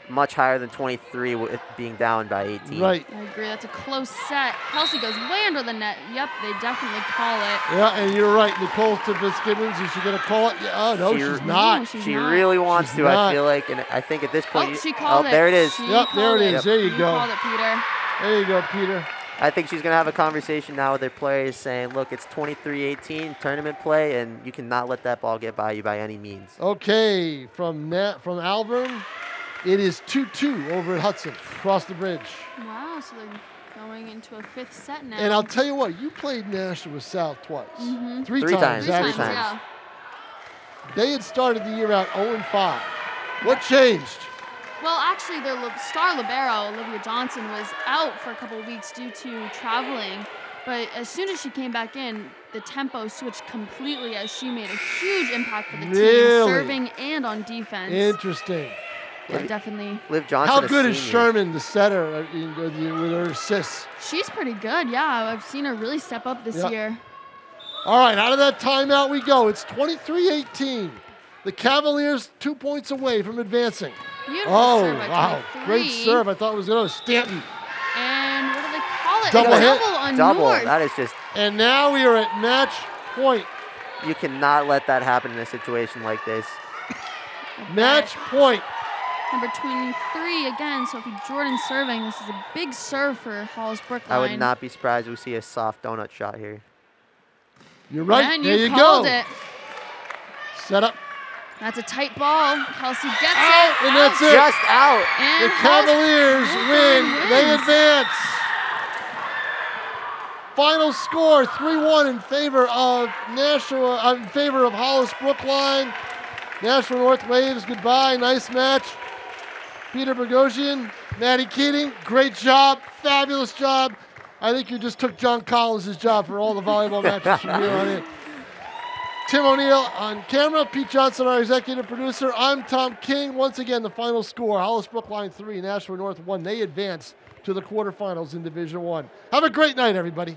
much higher than 23 with being down by 18. right? I agree. That's a close set. Kelsey goes way under the net. Yep, they definitely call it. Yeah, and you're right. Nicole Fitzgibbons, is she going to call it? Yeah, oh, no, She- she's No, not. she's She not. really wants She's to, not. I feel like, and I think at this point, Oh, she called it. there it is. She Yep, there called it is. There you go. called it, Peter. There you go, Peter. I think she's going to have a conversation now with their players saying, look, it's 23-18 tournament play, and you cannot let that ball get by you by any means. Okay, from Alvern, it is 2-2 over at Hudson, across the bridge. Wow, so they're going into a 5th set now. And I'll tell you what, you played Nashua South twice. Mhm. Three Three times, times, Three actually. times, times. yeah. They had started the year out 0-5. What changed? Well, actually, their star libero, Olivia Johnson, was out for a couple of weeks due to traveling. But as soon as she came back in, the tempo switched completely as she made a huge impact for the team, Really? serving and on defense. Interesting. Yeah, definitely. Liv Johnson, How a good is senior. Sherman, the setter, with her assists? She's pretty good, yeah. I've seen her really step up this Yep. year. All right, out of that timeout we go. It's 23-18. The Cavaliers 2 points away from advancing. Beautiful Oh, serve by wow. 23. Great serve. I thought it was going to Stanton. And what do they call it? Double a hit. double on Double. North. That is just, And now we are at match point. you cannot let that happen in a situation like this. Match point. Number 23 again, Sophie Jordan serving. This is a big serve for Hollis-Brookline. I would not be surprised if we see a soft donut shot here. You're right. And there you you called go. it. Set up. That's a tight ball. Kelsey gets Out, it. and that's it. Just out. And The Cavaliers win. Hollis-Brookline They wins. advance. Final score 3-1 in favor of Nashua, in favor of Hollis-Brookline. Nashua North waves goodbye. Nice match. Peter Bogosian, Maddie Keating, great job, fabulous job. I think you just took John Collins' job for all the volleyball matches from here on in. Tim O'Neill on camera, Pete Johnson, our executive producer. I'm Tom King. Once again, the final score, Hollis-Brookline 3, Nashua North 1. They advance to the quarterfinals in Division 1. Have a great night, everybody.